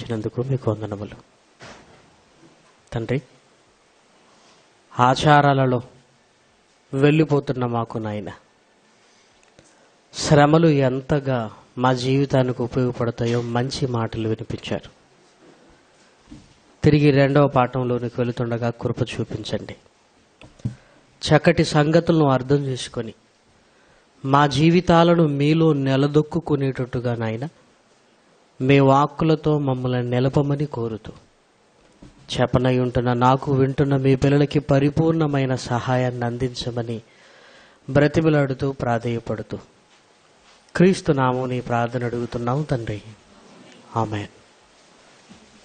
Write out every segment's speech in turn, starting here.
అనుగ్రహించినందుకు మీకు వందనములు తండ్రి. ఆచారాలలో వెళ్ళిపోతున్న మాకు నాయన శ్రమలు ఎంతగా మా జీవితానికి ఉపయోగపడతాయో మంచి మాటలు వినిపించారు. తిరిగి రెండవ పాఠంలోనికి వెళుతుండగా కృప చూపించండి. చక్కటి సంగతులను అర్థం చేసుకొని మా జీవితాలను మీలో నిలదొక్కునేటట్టుగా నాయన మీ వాక్కులతో మమ్మల్ని నిలపమని కోరుతూ చెప్పనై ఉంటున్న నాకు వింటున్న మీ పిల్లలకి పరిపూర్ణమైన సహాయాన్ని అందించమని బ్రతిమలాడుతూ ప్రాధేయపడుతూ క్రీస్తు నామమున ప్రార్థన అడుగుతున్నాము తండ్రి, ఆమేన్.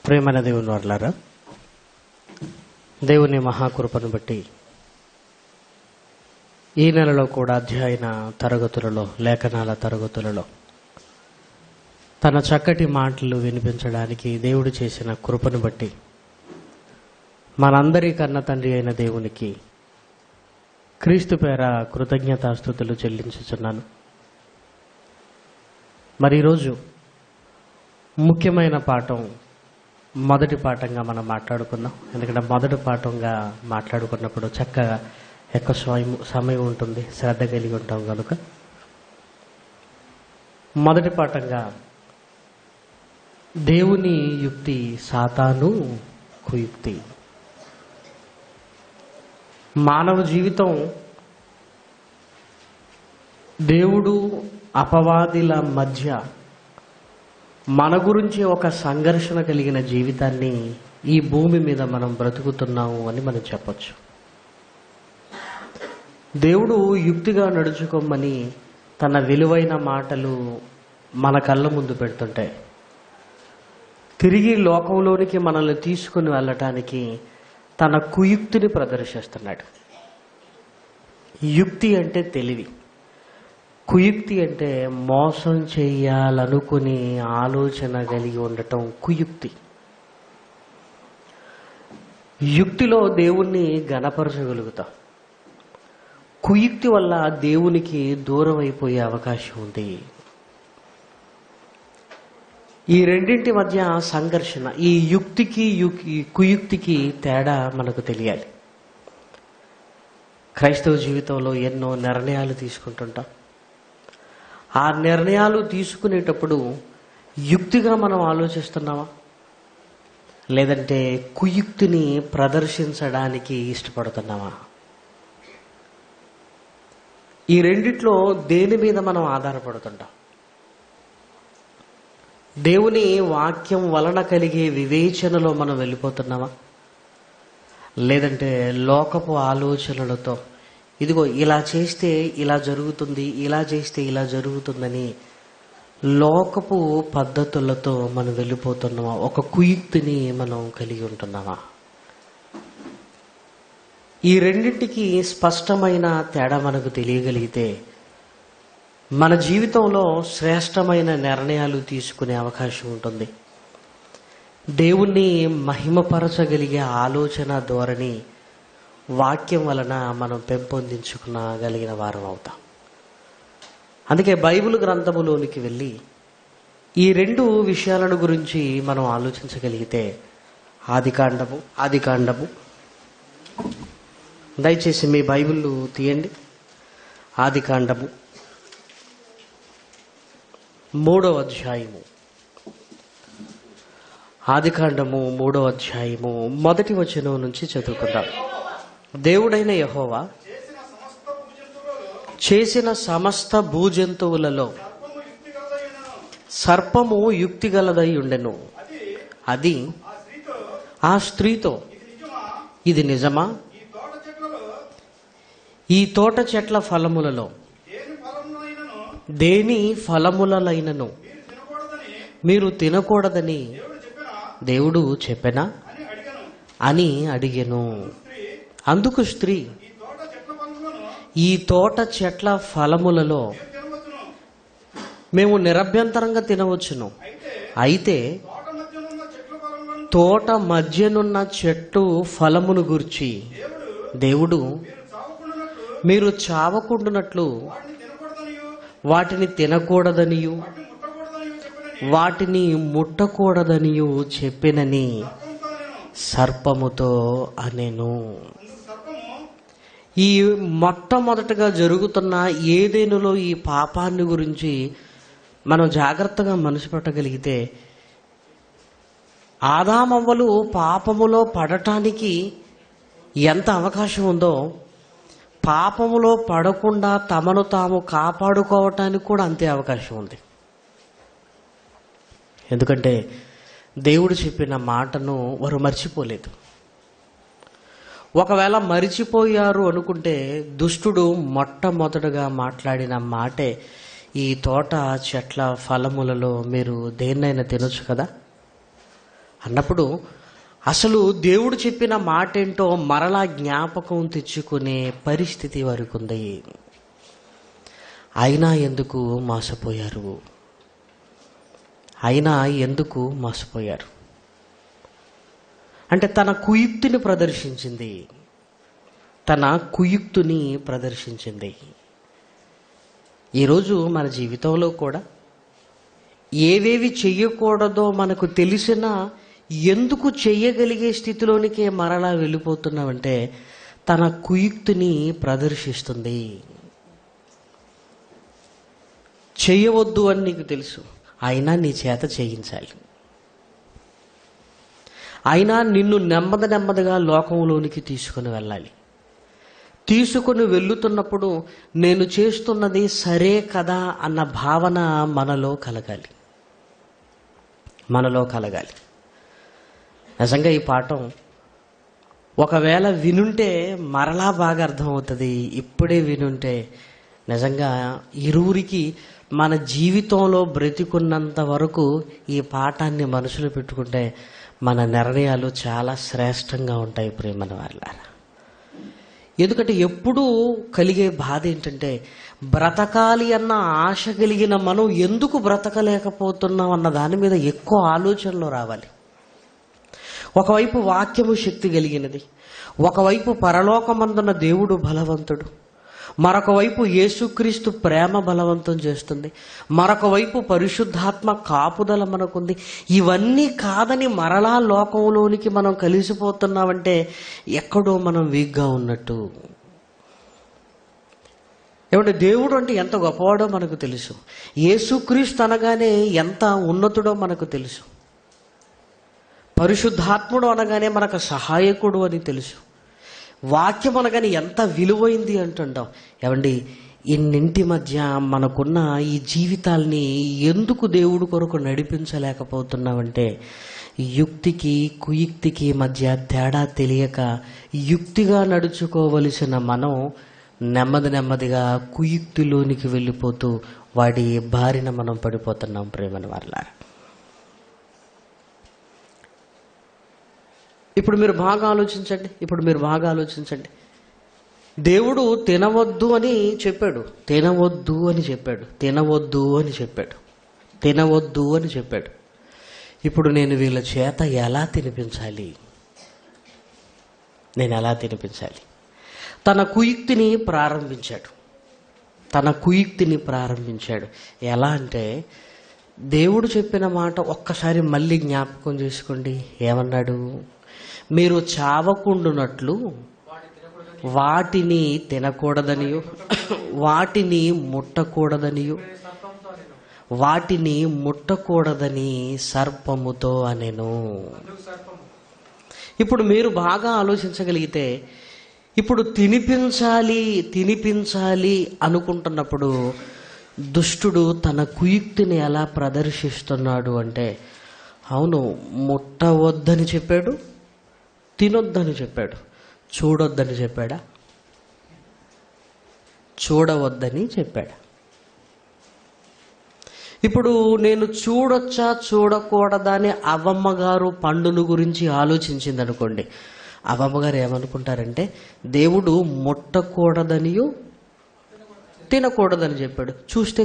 ప్రేమైన దేవుని వర్లారా, దేవుని మహాకృపను బట్టి ఈ నెలలో కూడా అధ్యయన తరగతులలో, లేఖనాల తరగతులలో తన చక్కటి మాటలు వినిపించడానికి దేవుడు చేసిన కృపను బట్టి మనందరి కన్న తండ్రి అయిన దేవునికి క్రీస్తు పేర కృతజ్ఞతాస్తుతులు చెల్లించుచున్నాను. మరి ఈరోజు ముఖ్యమైన పాఠం, మొదటి పాఠంగా మనం మాట్లాడుకుందాం. ఎందుకంటే మొదటి పాఠంగా మాట్లాడుకున్నప్పుడు చక్కగా ఎక్కువ సమయం ఉంటుంది, శ్రద్ధ కలిగి ఉంటాం కనుక మొదటి పాఠంగా దేవుని యుక్తి సాతాను కుయుక్తి. మానవ జీవితం దేవుడు అపవాదిల మధ్య మన గురించి ఒక సంఘర్షణ కలిగిన జీవితాన్ని ఈ భూమి మీద మనం బ్రతుకుతున్నాము అని మనం చెప్పొచ్చు. దేవుడు యుక్తిగా నడుచుకోమని తన విలువైన మాటలు మన కళ్ళ ముందు పెడుతుంటే తిరిగి లోకంలోనికి మనల్ని తీసుకుని వెళ్ళటానికి తన కుయుక్తిని ప్రదర్శిస్తున్నాడు. యుక్తి అంటే తెలివి, కుయుక్తి అంటే మోసం చేయాలనుకుని ఆలోచన కలిగి ఉండటం కుయుక్తి. యుక్తిలో దేవుణ్ణి గణపరచగలుగుతాం, కుయుక్తి వల్ల దేవునికి దూరం అయిపోయే అవకాశం ఉంది. ఈ రెండింటి మధ్య సంఘర్షణ, ఈ యుక్తికి కుయుక్తికి తేడా మనకు తెలియాలి. క్రైస్తవ జీవితంలో ఎన్నో నిర్ణయాలు తీసుకుంటుంటాం. ఆ నిర్ణయాలు తీసుకునేటప్పుడు యుక్తిగా మనం ఆలోచిస్తున్నామా, లేదంటే కుయుక్తిని ప్రదర్శించడానికి ఇష్టపడుతున్నామా? ఈ రెండిట్లో దేని మీద మనం ఆధారపడుతుంటాం? దేవుని వాక్యం వలన కలిగే వివేచనలో మనం వెళ్ళిపోతున్నామా, లేదంటే లోకపు ఆలోచనలతో ఇదిగో ఇలా చేస్తే ఇలా జరుగుతుంది, ఇలా చేస్తే ఇలా జరుగుతుందని లోకపు పద్ధతులతో మనం వెళ్ళిపోతున్నామా? ఒక కుయుక్తిని మనం కలిగి ఉంటున్నామా? ఈ రెండింటికి స్పష్టమైన తేడా మనకు తెలియగలిగితే మన జీవితంలో శ్రేష్టమైన నిర్ణయాలు తీసుకునే అవకాశం ఉంటుంది. దేవుణ్ణి మహిమపరచగలిగే ఆలోచన ధోరణి వాక్యం వలన మనం పెంపొందించుకునగలిగిన వారం అవుతాం. అందుకే బైబిల్ గ్రంథములోనికి వెళ్ళి ఈ రెండు విషయాలను గురించి మనం ఆలోచించగలిగితే ఆదికాండము దయచేసి మీ బైబిల్ తీయండి. ఆదికాండము 3వ అధ్యాయము. ఆదికాండము 3వ అధ్యాయము 1వ వచనం నుంచి చదువుకుందాం. దేవుడైన యెహోవా చేసిన సమస్త భూజంతువులలో సర్పము యుక్తిగలదై ఉండెను. అది ఆ స్త్రీతో, ఇది నిజమా? ఈ తోట చెట్ల ఫలములలో దేని ఫలములైనను మీరు తినకూడదని దేవుడు చెప్పెనా అని అడిగెను. అందుకు స్త్రీ, ఈ తోట చెట్ల ఫలములలో మేము నిరభ్యంతరంగా తినవచ్చును, అయితే తోట మధ్యనున్న చెట్టు ఫలమును గూర్చి దేవుడు మీరు చావకుండునట్లు వాటిని తినకూడదనియు వాటిని ముట్టకూడదనియు చెప్పినని సర్పముతో అనెను. ఈ మొట్టమొదటగా జరుగుతున్న ఏదెనులో ఈ పాపాన్ని గురించి మనం జాగ్రత్తగా మనసు పెట్టగలిగితే, ఆదామవ్వలు పాపములో పడటానికి ఎంత అవకాశం ఉందో, పాపములో పడకుండా తమను తాము కాపాడుకోవటానికి కూడా అంతే అవకాశం ఉంది. ఎందుకంటే దేవుడు చెప్పిన మాటను వారు మర్చిపోలేదు. ఒకవేళ మరిచిపోయారు అనుకుంటే, దుష్టుడు మొట్టమొదటగా మాట్లాడిన మాటే, ఈ తోట చెట్ల ఫలములలో మీరు దేన్నైనా తినొచ్చు కదా అన్నప్పుడు, అసలు దేవుడు చెప్పిన మాట ఏంటో మరలా జ్ఞాపకం తెచ్చుకునే పరిస్థితి వారికి ఉంది. అయినా ఎందుకు మోసపోయారు? అయినా ఎందుకు మోసపోయారు అంటే తన కుయుక్తిని ప్రదర్శించింది. తన కుయుక్తిని ప్రదర్శించింది. ఈరోజు మన జీవితంలో కూడా ఏవేవి చెయ్యకూడదో మనకు తెలిసినా ఎందుకు చెయ్యగలిగే స్థితిలోనికే మరలా వెళ్ళిపోతున్నామంటే తన కుయుక్తిని ప్రదర్శిస్తుంది. చెయ్యవద్దు అని నీకు తెలుసు, అయినా నీ చేత చేయించాలి. అయినా నిన్ను నెమ్మదిగా లోకంలోనికి తీసుకుని వెళ్ళాలి. తీసుకుని వెళ్తున్నప్పుడు నేను చేస్తున్నది సరే కదా అన్న భావన మనలో కలగాలి. నిజంగా ఈ పాఠం ఒకవేళ వినుంటే మరలా బాగా అర్థమవుతుంది. ఇప్పుడే వినుంటే నిజంగా ఇరువురికి మన జీవితంలో బ్రతికున్నంత వరకు ఈ పాఠాన్ని మనసులో పెట్టుకుంటే మన నిర్ణయాలు చాలా శ్రేష్టంగా ఉంటాయి ప్రియమైన వాళ్ళారా. ఎందుకంటే ఎప్పుడూ కలిగే బాధ ఏంటంటే, బ్రతకాలి అన్న ఆశ కలిగిన మనం ఎందుకు బ్రతకలేకపోతున్నాం అన్న దాని మీద ఎక్కువ ఆలోచనలు రావాలి. ఒకవైపు వాక్యము శక్తి కలిగినది, ఒకవైపు పరలోకమందున్న దేవుడు బలవంతుడు, మరొక వైపు యేసుక్రీస్తు ప్రేమ బలవంతం చేస్తుంది, మరొక వైపు పరిశుద్ధాత్మ కాపుదల మనకుంది. ఇవన్నీ కాదని మరలా లోకంలోనికి మనం కలిసిపోతున్నామంటే ఎక్కడో మనం వీక్గా ఉన్నట్టు. ఏమంటే దేవుడు అంటే ఎంత గొప్పవాడో మనకు తెలుసు. యేసుక్రీస్తు అనగానే ఎంత ఉన్నతుడో మనకు తెలుసు. పరిశుద్ధాత్ముడు అనగానే మనకు సహాయకుడు అని తెలుసు. వాక్యం అనగానే ఎంత విలువైంది అంటుంటాం. ఏమండి, ఇన్నింటి మధ్య మనకున్న ఈ జీవితాల్ని ఎందుకు దేవుడు కొరకు నడిపించలేకపోతున్నామంటే యుక్తికి కుయుక్తికి మధ్య తేడా తెలియక యుక్తిగా నడుచుకోవలసిన మనం నెమ్మదిగా కుయుక్తిలోనికి వెళ్ళిపోతూ వాడి బారిన మనం పడిపోతున్నాం ప్రేమని వాళ్ళారా. ఇప్పుడు మీరు బాగా ఆలోచించండి. దేవుడు తినవద్దు అని చెప్పాడు. ఇప్పుడు నేను వీళ్ళ చేత ఎలా తినిపించాలి? తన కుయుక్తిని ప్రారంభించాడు. ఎలా అంటే, దేవుడు చెప్పిన మాట ఒక్కసారి మళ్ళీ జ్ఞాపకం చేసుకోండి. ఏమన్నాడు? మీరు చావకుండునట్లు వాటిని తినకూడదనియు వాటిని ముట్టకూడదని సర్పముతో అనెను. ఇప్పుడు మీరు బాగా ఆలోచించగలిగితే, ఇప్పుడు తినిపించాలి అనుకుంటున్నప్పుడు దుష్టుడు తన కుయుక్తిని ఎలా ప్రదర్శిస్తున్నాడు అంటే, అవును, ముట్టవద్దని చెప్పాడు, తినొద్దని చెప్పాడు, చూడొద్దని చెప్పాడా? చూడవద్దని చెప్పాడు. ఇప్పుడు నేను చూడొచ్చా చూడకూడదా అని అవ్వమ్మగారు పండును గురించి ఆలోచించింది అనుకోండి. అవ్వమ్మగారు ఏమనుకుంటారంటే, దేవుడు ముట్టకూడదనియో తినకూడదని చెప్పాడు, చూస్తే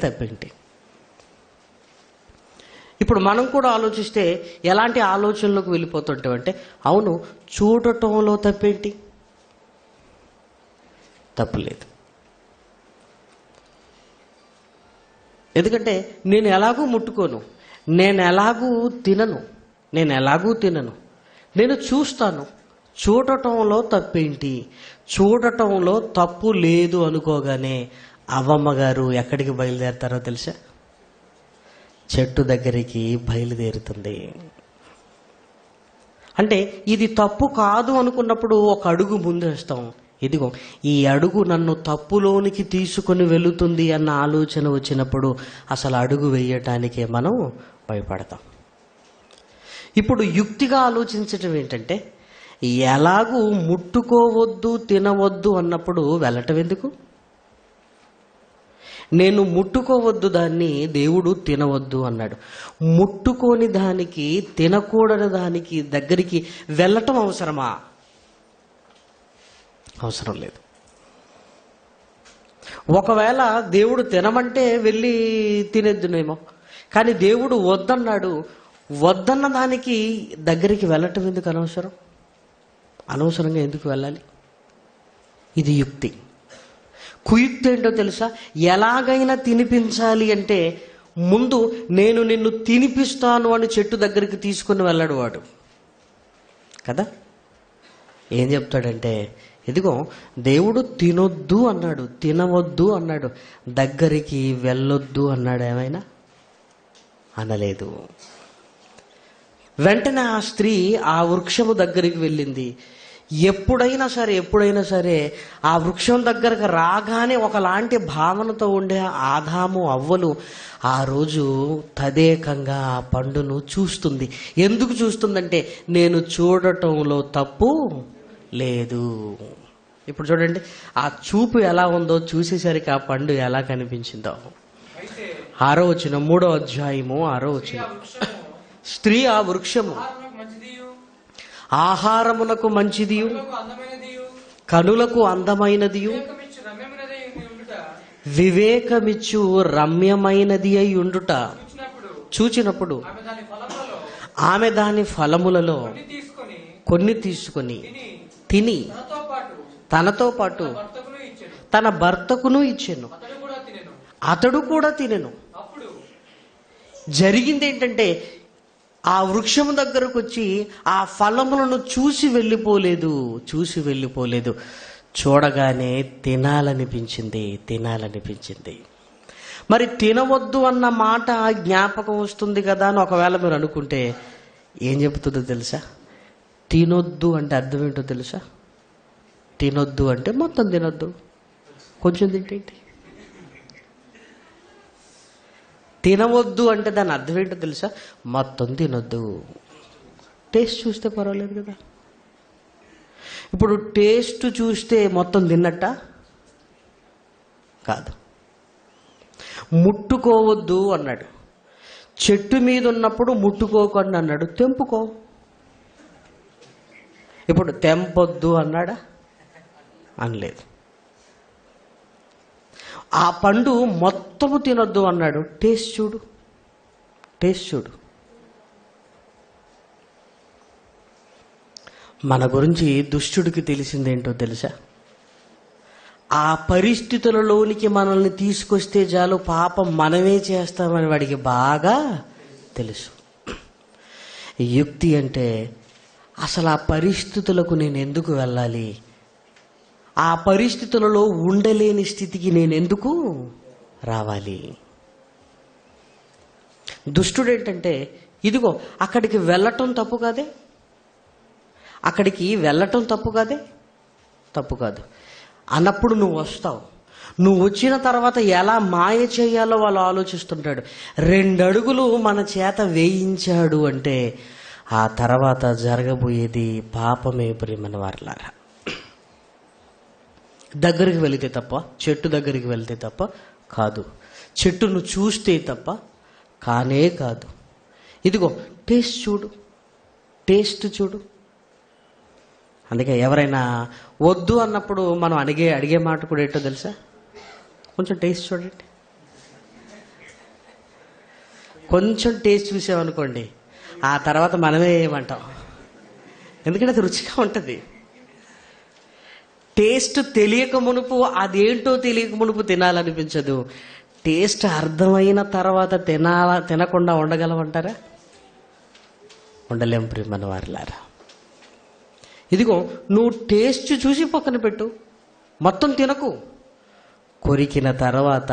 తప్పేంటి? ఇప్పుడు మనం కూడా ఆలోచిస్తే ఎలాంటి ఆలోచనలోకి వెళ్ళిపోతుంటామంటే, అవును, చూడటంలో తప్పేంటి? తప్పులేదు. ఎందుకంటే నేను ఎలాగూ ముట్టుకోను, నేను ఎలాగూ తినను, నేను చూస్తాను. చూడటంలో తప్పేంటి? చూడటంలో తప్పు లేదు అనుకోగానే అవ్వమ్మ గారు ఎక్కడికి బయలుదేరతారో తెలుసా? చెట్టు దగ్గరికి బయలుదేరుతుంది. అంటే ఇది తప్పు కాదు అనుకున్నప్పుడు ఒక అడుగు ముందేస్తాం. ఇదిగో ఈ అడుగు నన్ను తప్పులోనికి తీసుకొని వెళుతుంది అన్న ఆలోచన వచ్చినప్పుడు అసలు అడుగు వేయటానికే మనం భయపడతాం. ఇప్పుడు యుక్తిగా ఆలోచించటం ఏంటంటే, ఎలాగూ ముట్టుకోవద్దు తినవద్దు అన్నప్పుడు వెళ్ళటం ఎందుకు? నేను ముట్టుకోవద్దు దాన్ని, దేవుడు తినవద్దు అన్నాడు. ముట్టుకోని దానికి, తినకూడని దానికి దగ్గరికి వెళ్ళటం అవసరమా? అవసరం లేదు. ఒకవేళ దేవుడు తినమంటే వెళ్ళి తినేద్దునేమో, కానీ దేవుడు వద్దన్నాడు. వద్దన్న దానికి దగ్గరికి వెళ్ళటం ఎందుకు అనవసరం? అనవసరంగా ఎందుకు వెళ్ళాలి? ఇది యుక్తి. కుయుక్తి ఏంటో తెలుసా? ఎలాగైనా తినిపించాలి అంటే ముందు నేను నిన్ను తినిపిస్తాను అని చెట్టు దగ్గరికి తీసుకుని వెళ్ళాడు వాడు కదా. ఏం చెప్తాడంటే, ఇదిగో దేవుడు తినొద్దు అన్నాడు, తినవద్దు అన్నాడు, దగ్గరికి వెళ్ళొద్దు అన్నాడు. ఏమైనా అనలేదు. వెంటనే ఆ స్త్రీ ఆ వృక్షము దగ్గరికి వెళ్ళింది. ఎప్పుడైనా సరే ఆ వృక్షం దగ్గరకు రాగానే ఒకలాంటి భావనతో ఉండే ఆదాము అవ్వలు ఆ రోజు తదేకంగా ఆ పండును చూస్తుంది. ఎందుకు చూస్తుందంటే, నేను చూడటంలో తప్పు లేదు. ఇప్పుడు చూడండి, ఆ చూపు ఎలా ఉందో చూసేసరికి ఆ పండు ఎలా కనిపించిందో. 6వ వచనం, 3వ అధ్యాయము 6వ వచనం. స్త్రీ ఆ వృక్షము ఆహారమునకు మంచిదియు, కనులకు అందమైనదియు, వివేకమిచ్చు రమ్యమైనది అయి ఉండుట చూచినప్పుడు ఆమె దాని ఫలములలో కొన్ని తీసుకొని తిని తనతో పాటు తన భర్తకును ఇచ్చెను. అతడు కూడా తినెను. జరిగింది ఏంటంటే, ఆ వృక్షము దగ్గరకు వచ్చి ఆ ఫలములను చూసి వెళ్ళిపోలేదు. చూడగానే తినాలనిపించింది. మరి తినవద్దు అన్న మాట జ్ఞాపకం వస్తుంది కదా అని ఒకవేళ మీరు అనుకుంటే ఏం చెబుతుందో తెలుసా? తినొద్దు అంటే అర్థం ఏంటో తెలుసా? తినొద్దు అంటే మొత్తం తినొద్దు, కొంచెం తింటేంటి. తినవద్దు అంటే దాని అర్థం ఏంటో తెలుసా? మొత్తం తినొద్దు. టేస్ట్ చూస్తే పర్వాలేదు కదా. ఇప్పుడు టేస్ట్ చూస్తే మొత్తం తిన్నట్ట కాదు. ముట్టుకోవద్దు అన్నాడు. చెట్టు మీద ఉన్నప్పుడు ముట్టుకోకండి అన్నాడు, తెంపుకో. ఇప్పుడు తెంపొద్దు అన్నాడా? అనలేదు. ఆ పండు మొత్తము తినొద్దు అన్నాడు, టేస్ట్ చూడు. మన గురించి దుష్టుడికి తెలిసిందేంటో తెలుసా? ఆ పరిస్థితులలోనికి మనల్ని తీసుకొస్తే చాలు, పాపం మనమే చేస్తామని వాడికి బాగా తెలుసు. యుక్తి అంటే అసలు ఆ పరిస్థితులకు నేను ఎందుకు వెళ్ళాలి, ఆ పరిస్థితులలో ఉండలేని స్థితికి నేను ఎందుకు రావాలి. దుష్టుడు ఏంటంటే, ఇదిగో అక్కడికి వెళ్ళటం తప్పు కాదే, తప్పు కాదు అన్నప్పుడు నువ్వు వస్తావు. నువ్వు వచ్చిన తర్వాత ఎలా మాయ చేయాలో వాళ్ళు ఆలోచిస్తుంటాడు. 2 అడుగులు మన చేత వేయించాడు అంటే ఆ తర్వాత జరగబోయేది పాపమే ప్రియమైన వారలారా. దగ్గరికి వెళితే తప్ప, చెట్టు దగ్గరికి వెళ్తే తప్ప కాదు, చెట్టును చూస్తే తప్ప కానే కాదు. ఇదిగో టేస్ట్ చూడు. అందుకే ఎవరైనా వద్దు అన్నప్పుడు మనం అడిగే మాట కూడా ఏంటో తెలుసా? కొంచెం టేస్ట్ చూడండి. కొంచెం టేస్ట్ చూసామనుకోండి, ఆ తర్వాత మనమే ఏమంటాం, ఎందుకంటే అది రుచిగా ఉంటుంది. టేస్ట్ తెలియక మునుపు, అదేంటో తెలియక మునుపు తినాలనిపించదు. టేస్ట్ అర్థమైన తర్వాత తినకుండా ఉండగలమంటారా? ఉండలేం ప్రియమైన వారిలారా. ఇదిగో నువ్వు టేస్ట్ చూసి పక్కన పెట్టు, మొత్తం తినకు. కొరికిన తర్వాత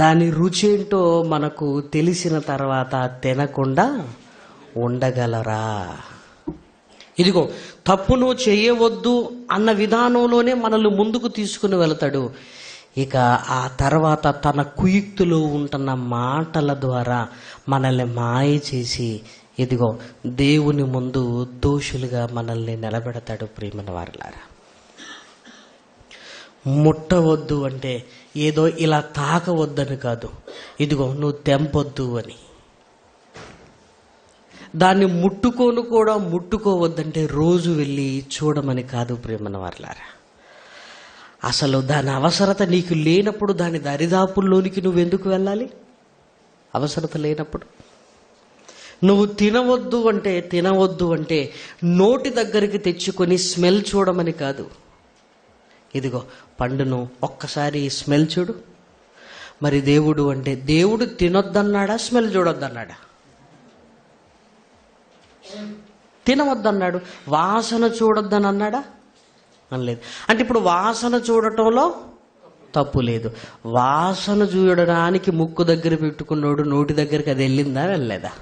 దాని రుచి ఏంటో మనకు తెలిసిన తర్వాత తినకుండా ఉండగలరా? ఇదిగో తప్పు నువ్వు చేయవద్దు అన్న విధానంలోనే మనల్ని ముందుకు తీసుకుని వెళతాడు. ఇక ఆ తర్వాత తన కుయుక్తులో ఉంటున్న మాటల ద్వారా మనల్ని మాయ చేసి ఇదిగో దేవుని ముందు దోషులుగా మనల్ని నిలబెడతాడు. ప్రియమైన వారలారా, ముట్టవద్దు అంటే ఏదో ఇలా తాకవద్దని కాదు, ఇదిగో నువ్వు తెంపొద్దు అని. దాన్ని ముట్టుకోవద్దంటే రోజు వెళ్ళి చూడమని కాదు. ప్రియమైన వారలారా, అసలు దాని అవసరత నీకు లేనప్పుడు దాని దరిదాపుల్లోనికి నువ్వెందుకు వెళ్ళాలి? అవసరత లేనప్పుడు నువ్వు తినవద్దు అంటే నోటి దగ్గరికి తెచ్చుకొని స్మెల్ చూడమని కాదు. ఇదిగో పండును ఒక్కసారి స్మెల్ చూడు. మరి దేవుడు తినొద్దన్నాడా, స్మెల్ చూడొద్దన్నాడా? తినవద్దన్నాడు. వాసన చూడొద్దని అన్నాడా? అనలేదు. అంటే ఇప్పుడు వాసన చూడటంలో తప్పు లేదు. వాసన చూడడానికి ముక్కు దగ్గర పెట్టుకున్నాడు, నోటి దగ్గరికి అది వెళ్ళిందా వెళ్ళలేదా?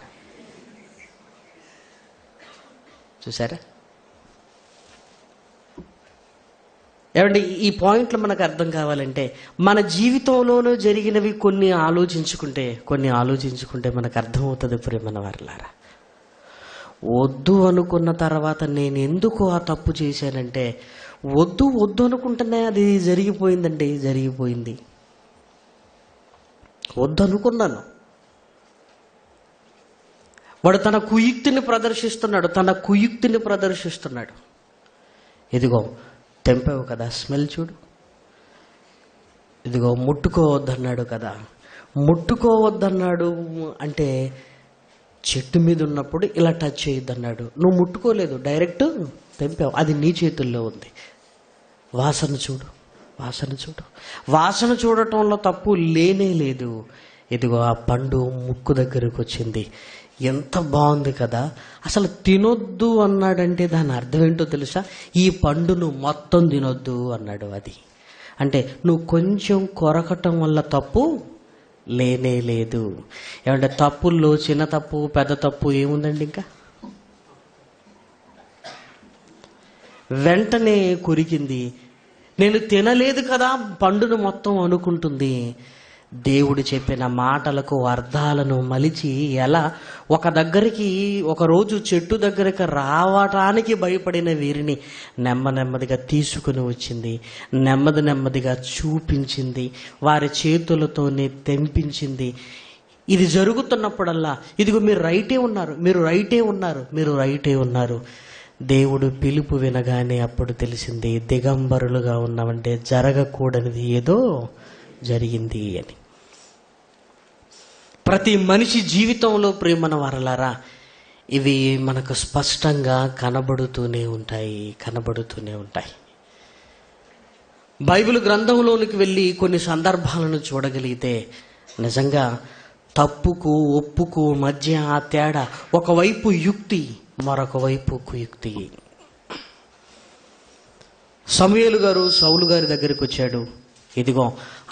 చూసారా? ఏమంటే ఈ పాయింట్లు మనకు అర్థం కావాలంటే మన జీవితంలోనూ జరిగినవి కొన్ని ఆలోచించుకుంటే మనకు అర్థమవుతుంది. ప్రియమైన వారలారా, వద్దు అనుకున్న తర్వాత నేను ఎందుకు ఆ తప్పు చేశానంటే వద్దు అనుకుంటేనే అది జరిగిపోయింది. వద్దు అనుకున్నాను. వాడు తన కుయుక్తిని ప్రదర్శిస్తున్నాడు. ఇదిగో తెంపావు కదా, స్మెల్ చూడు. ఇదిగో ముట్టుకోవద్దన్నాడు కదా, ముట్టుకోవద్దన్నాడు అంటే చెట్టు మీద ఉన్నప్పుడు ఇలా టచ్ చేయొద్దన్నాడు. నువ్వు ముట్టుకోలేదు, డైరెక్ట్ తెంపావు. అది నీ చేతుల్లో ఉంది. వాసన చూడు. వాసన చూడటంలో తప్పు లేనే లేదు. ఇదిగో ఆ పండు ముక్కు దగ్గరకు వచ్చింది. ఎంత బాగుంది కదా. అసలు తినొద్దు అన్నాడంటే దాని అర్థం ఏంటో తెలుసా? ఈ పండును మొత్తం తినొద్దు అన్నాడు. అది అంటే నువ్వు కొంచెం కొరకటం వల్ల తప్పు లేనే లేదు. ఏమంటే తప్పుల్లో చిన్న తప్పు పెద్ద తప్పు ఏముందండి? ఇంకా వెంటనే కొరికింది. నేను తినలేదు కదా పండును మొత్తం అనుకుంటుంది. దేవుడు చెప్పిన మాటలకు అర్థాలను మలిచి ఎలా ఒకరోజు చెట్టు దగ్గరికి రావటానికి భయపడిన వీరిని నెమ్మదిగా తీసుకుని వచ్చింది. నెమ్మదిగా చూపించింది. వారి చేతులతోనే తెంపించింది. ఇది జరుగుతున్నప్పుడల్లా ఇదిగో మీరు రైటే ఉన్నారు. దేవుడు పిలుపు వినగానే అప్పుడు తెలిసింది దిగంబరులుగా ఉన్నామంటే జరగకూడనిది ఏదో జరిగింది అని. ప్రతి మనిషి జీవితంలో ప్రియమైన వారలారా ఇవి మనకు స్పష్టంగా కనబడుతూనే ఉంటాయి. బైబిల్ గ్రంథంలోనికి వెళ్ళి కొన్ని సందర్భాలను చూడగలిగితే నిజంగా తప్పుకు ఒప్పుకు మధ్య ఆ తేడా, ఒకవైపు యుక్తి, మరొక వైపు కుయుక్తి. సమూయేలు గారు సౌలు గారి దగ్గరికి వచ్చాడు. ఇదిగో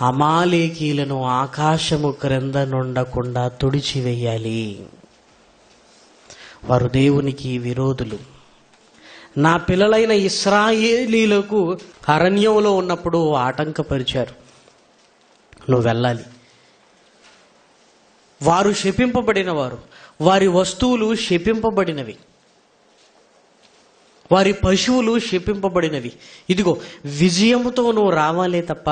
అమాలేకీలను ఆకాశము క్రింద నుండకుండా తుడిచివేయాలి, వారు దేవునికి విరోధులు. నా పిల్లలైన ఇశ్రాయేలీలకు అరణ్యంలో ఉన్నప్పుడు ఆటంకపరిచారు, నువ్వు వెళ్ళాలి. వారు శపింపబడిన వారు, వారి వస్తువులు శపింపబడినవి, వారి పశువులు శపింపబడినవి. ఇదిగో విజయముతో నువ్వు రావాలే తప్ప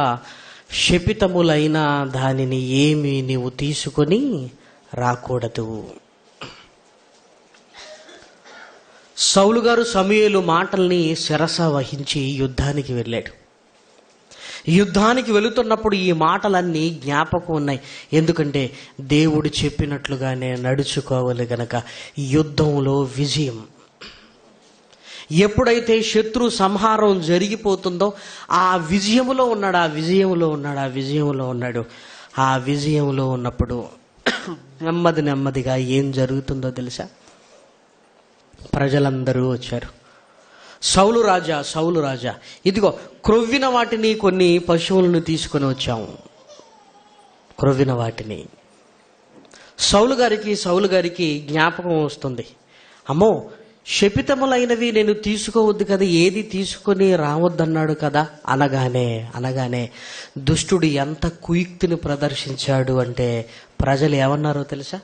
శపితములైన దానిని ఏమి నీవు తీసుకొని రాకూడదు. సౌలు గారు సమూయేలు మాటల్ని శిరస వహించి యుద్ధానికి వెళ్ళాడు. యుద్ధానికి వెళుతున్నప్పుడు ఈ మాటలన్నీ జ్ఞాపకం ఉన్నాయి. ఎందుకంటే దేవుడు చెప్పినట్లుగానే నడుచుకోవాలి గనక యుద్ధంలో విజయం. ఎప్పుడైతే శత్రు సంహారం జరిగిపోతుందో ఆ విజయములో ఉన్నాడు. ఆ విజయంలో ఉన్నప్పుడు నెమ్మదిగా ఏం జరుగుతుందో తెలుసా? ప్రజలందరూ వచ్చారు. సౌలు రాజా, ఇదిగో క్రొవ్విన వాటిని కొన్ని పశువులను తీసుకొని వచ్చాము. క్రొవ్విన వాటిని సౌలు గారికి జ్ఞాపకం వస్తుంది. అమ్మో, శపితములైనవి నేను తీసుకోవద్దు కదా, ఏది తీసుకొని రావద్దన్నాడు కదా అనగానే దుష్టుడు ఎంత కుయుక్తిని ప్రదర్శించాడు అంటే ప్రజలు ఏమన్నారో తెలుసా?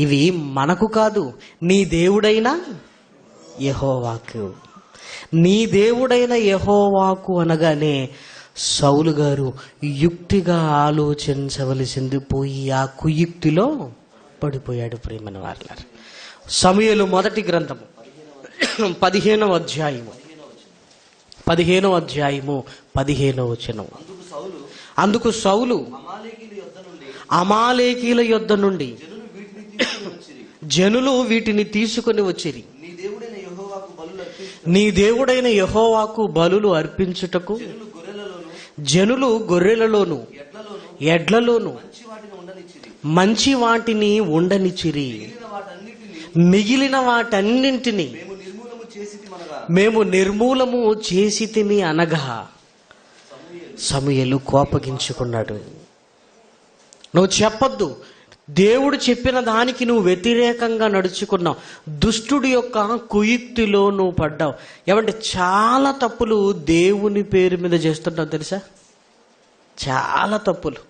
ఇవి మనకు కాదు, నీ దేవుడైన యెహోవాకు, నీ దేవుడైన యెహోవాకు అనగానే సౌలు గారు యుక్తిగా ఆలోచించవలసింది పోయి ఆ కుయుక్తిలో పడిపోయాడు. ప్రియమైన వారలారా, సమూయేలు మొదటి గ్రంథము 15వ అధ్యాయము 15వ వచనం. అందుకు సౌలు అమాలేకీల యొద్ద నుండి జనులు వీటిని తీసుకొని వచ్చిరి, నీ దేవుడైన యెహోవాకు బలులు అర్పించుటకు జనులు గొర్రెలలోను ఎడ్లలోను మంచి వాటిని ఉండనిచ్చిరి, మిగిలిన వాటన్నింటినీ మేము నిర్మూలము చేసితిమి అనగా సమూయేలు కోపగించుకున్నాడు. నువ్వు చెప్పొద్దు, దేవుడు చెప్పిన దానికి నువ్వు వ్యతిరేకంగా నడుచుకున్నావు, దుష్టుడి యొక్క కుయుక్తిలో నువ్వు పడ్డావు. ఏమంటే చాలా తప్పులు దేవుని పేరు మీద చేస్తున్నావు తెలుసా? చాలా తప్పులు.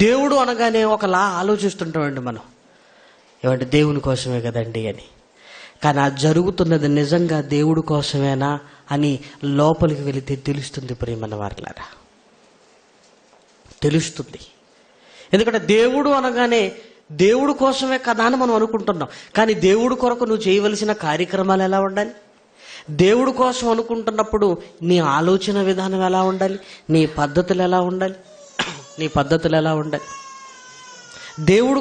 దేవుడు అనగానే ఒకలా ఆలోచిస్తుంటామండి మనం, ఏమంటే దేవుని కోసమే కదండి అని. కానీ ఆ జరుగుతున్నది నిజంగా దేవుడి కోసమేనా అని లోపలికి వెళితే తెలుస్తుంది. ప్రియమైన వారలారా, తెలుస్తుంది. ఎందుకంటే దేవుడు అనగానే దేవుడు కోసమే కదా అని మనం అనుకుంటున్నాం. కానీ దేవుడు కొరకు నువ్వు చేయవలసిన కార్యక్రమాలు ఎలా ఉండాలి? దేవుడు కోసం అనుకుంటున్నప్పుడు నీ ఆలోచన విధానం ఎలా ఉండాలి? నీ పద్ధతులు ఎలా ఉండాలి? దేవుడు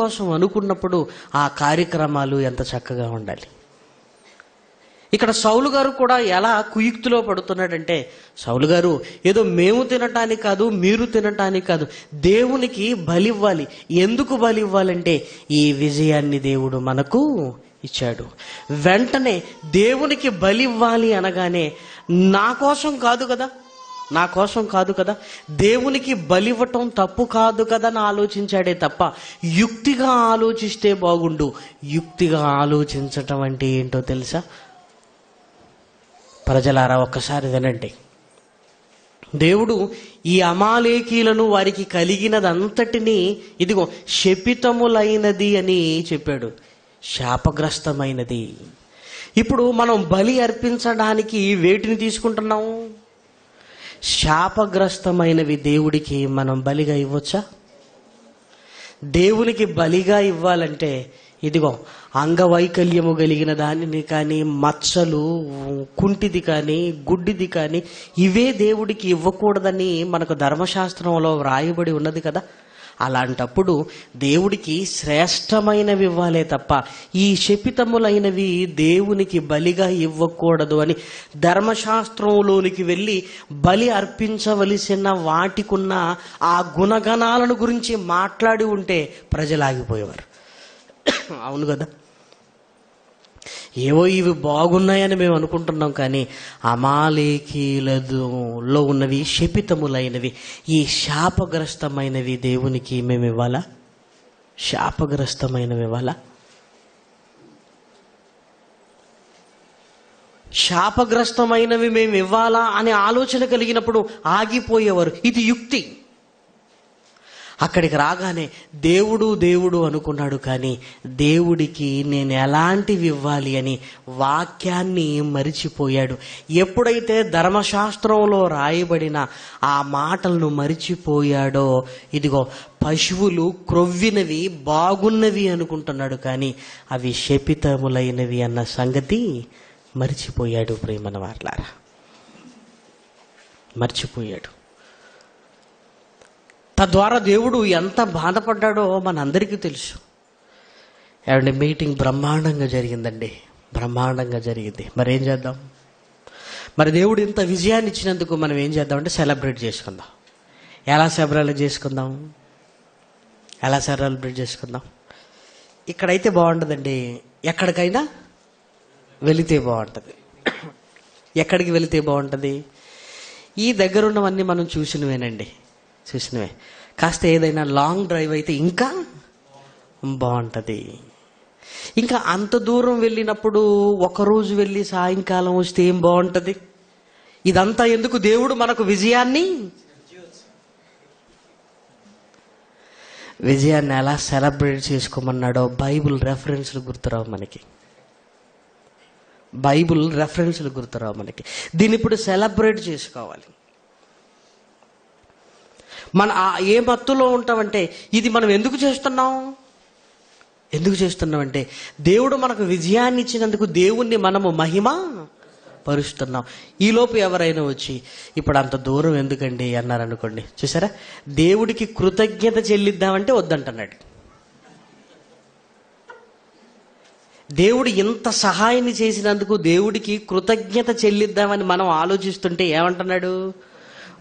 కోసం అనుకున్నప్పుడు ఆ కార్యక్రమాలు ఎంత చక్కగా ఉండాలి. ఇక్కడ సౌలు గారు కూడా ఎలా కుయుక్తిలో పడుతున్నాడంటే, సౌలు గారు ఏదో మేము తినటానికి కాదు, మీరు తినటానికి కాదు, దేవునికి బలివ్వాలి. ఎందుకు బలివ్వాలంటే ఈ విజయాన్ని దేవుడు మనకు ఇచ్చాడు. వెంటనే దేవునికి బలివ్వాలి అనగానే నా కోసం కాదు కదా, దేవునికి బలివ్వటం తప్పు కాదు కదా అని ఆలోచించాడే తప్ప యుక్తిగా ఆలోచిస్తే బాగుండు. యుక్తిగా ఆలోచించటం అంటే ఏంటో తెలుసా? ప్రజలారా, ఒక్కసారి వినండి. దేవుడు ఈ అమాలేకీలను వారికి కలిగినదంతటినీ ఇదిగో శపితములైనది అని చెప్పాడు, శాపగ్రస్తమైనది. ఇప్పుడు మనం బలి అర్పించడానికి వేటిని తీసుకుంటున్నాము? శాపగ్రస్తమైనవి దేవుడికి మనం బలిగా ఇవ్వచ్చా? దేవునికి బలిగా ఇవ్వాలంటే ఇదిగో అంగవైకల్యము కలిగిన దానిని కానీ, మచ్చలు, కుంటిది కానీ, గుడ్డిది కానీ, ఇవే దేవుడికి ఇవ్వకూడదని మనకు ధర్మశాస్త్రంలో వ్రాయబడి ఉన్నది కదా. అలాంటప్పుడు దేవుడికి శ్రేష్టమైనవి ఇవ్వాలే తప్ప ఈ శపితములైనవి దేవునికి బలిగా ఇవ్వకూడదు అని ధర్మశాస్త్రంలోనికి వెళ్ళి బలి అర్పించవలసిన వాటికున్న ఆ గుణగణాలను గురించి మాట్లాడి ఉంటే ప్రజలు ఆగిపోయేవారు. అవును కదా, ఏవో ఇవి బాగున్నాయని మేము అనుకుంటున్నాం, కానీ అమాలేకీలలో ఉన్నవి శపితములైనవి, ఈ శాపగ్రస్తమైనవి దేవునికి మేము ఇవ్వాలా? శాపగ్రస్తమైనవి ఇవ్వాలా? శాపగ్రస్తమైనవి మేము ఇవ్వాలా అనే ఆలోచన కలిగినప్పుడు ఆగిపోయేవారు. ఇది యుక్తి. అక్కడికి రాగానే దేవుడు అనుకున్నాడు, కానీ దేవుడికి నేను ఎలాంటివి ఇవ్వాలి అని వాక్యాన్ని మరిచిపోయాడు. ఎప్పుడైతే ధర్మశాస్త్రంలో రాయబడిన ఆ మాటలను మరిచిపోయాడో ఇదిగో పశువులు క్రొవ్వినవి బాగున్నవి అనుకుంటున్నాడు, కానీ అవి శపితములైనవి అన్న సంగతి మరిచిపోయాడు. ప్రియమైన వారలారా, మర్చిపోయాడు. తద్వారా దేవుడు ఎంత బాధపడ్డాడో మనందరికీ తెలుసు. ఏమంటే మీటింగ్ బ్రహ్మాండంగా జరిగిందండి, బ్రహ్మాండంగా జరిగింది. మరేం చేద్దాం? మరి దేవుడు ఇంత విజయాన్ని ఇచ్చినందుకు మనం ఏం చేద్దామంటే సెలబ్రేట్ చేసుకుందాం. ఎలా సెలబ్రేట్ చేసుకుందాం? ఇక్కడైతే బాగుంటుందండి, ఎక్కడికైనా వెళితే బాగుంటుంది. ఎక్కడికి వెళితే బాగుంటుంది? ఈ దగ్గర ఉన్నవన్నీ మనం చూసినవే. కాస్త ఏదైనా లాంగ్ డ్రైవ్ అయితే ఇంకా బాగుంటుంది. ఇంకా అంత దూరం వెళ్ళినప్పుడు ఒకరోజు వెళ్ళి సాయంకాలం వస్తే ఏం బాగుంటుంది? ఇదంతా ఎందుకు? దేవుడు మనకు విజయాన్ని ఎలా సెలబ్రేట్ చేసుకోమన్నాడో బైబిల్ రెఫరెన్స్లు గుర్తురావు మనకి. దీన్ని ఇప్పుడు సెలబ్రేట్ చేసుకోవాలి. మన ఏ మత్తులో ఉంటామంటే ఇది మనం ఎందుకు చేస్తున్నామంటే దేవుడు మనకు విజయాన్ని ఇచ్చినందుకు దేవుణ్ణి మనము మహిమ పరుస్తున్నాం. ఈలోపు ఎవరైనా వచ్చి ఇప్పుడు అంత దూరం ఎందుకండి అన్నారనుకోండి, చూసారా, దేవుడికి కృతజ్ఞత చెల్లిద్దామంటే వద్దంటున్నాడు. దేవుడు ఇంత సహాయాన్ని చేసినందుకు దేవుడికి కృతజ్ఞత చెల్లిద్దామని మనం ఆలోచిస్తుంటే ఏమంటున్నాడు?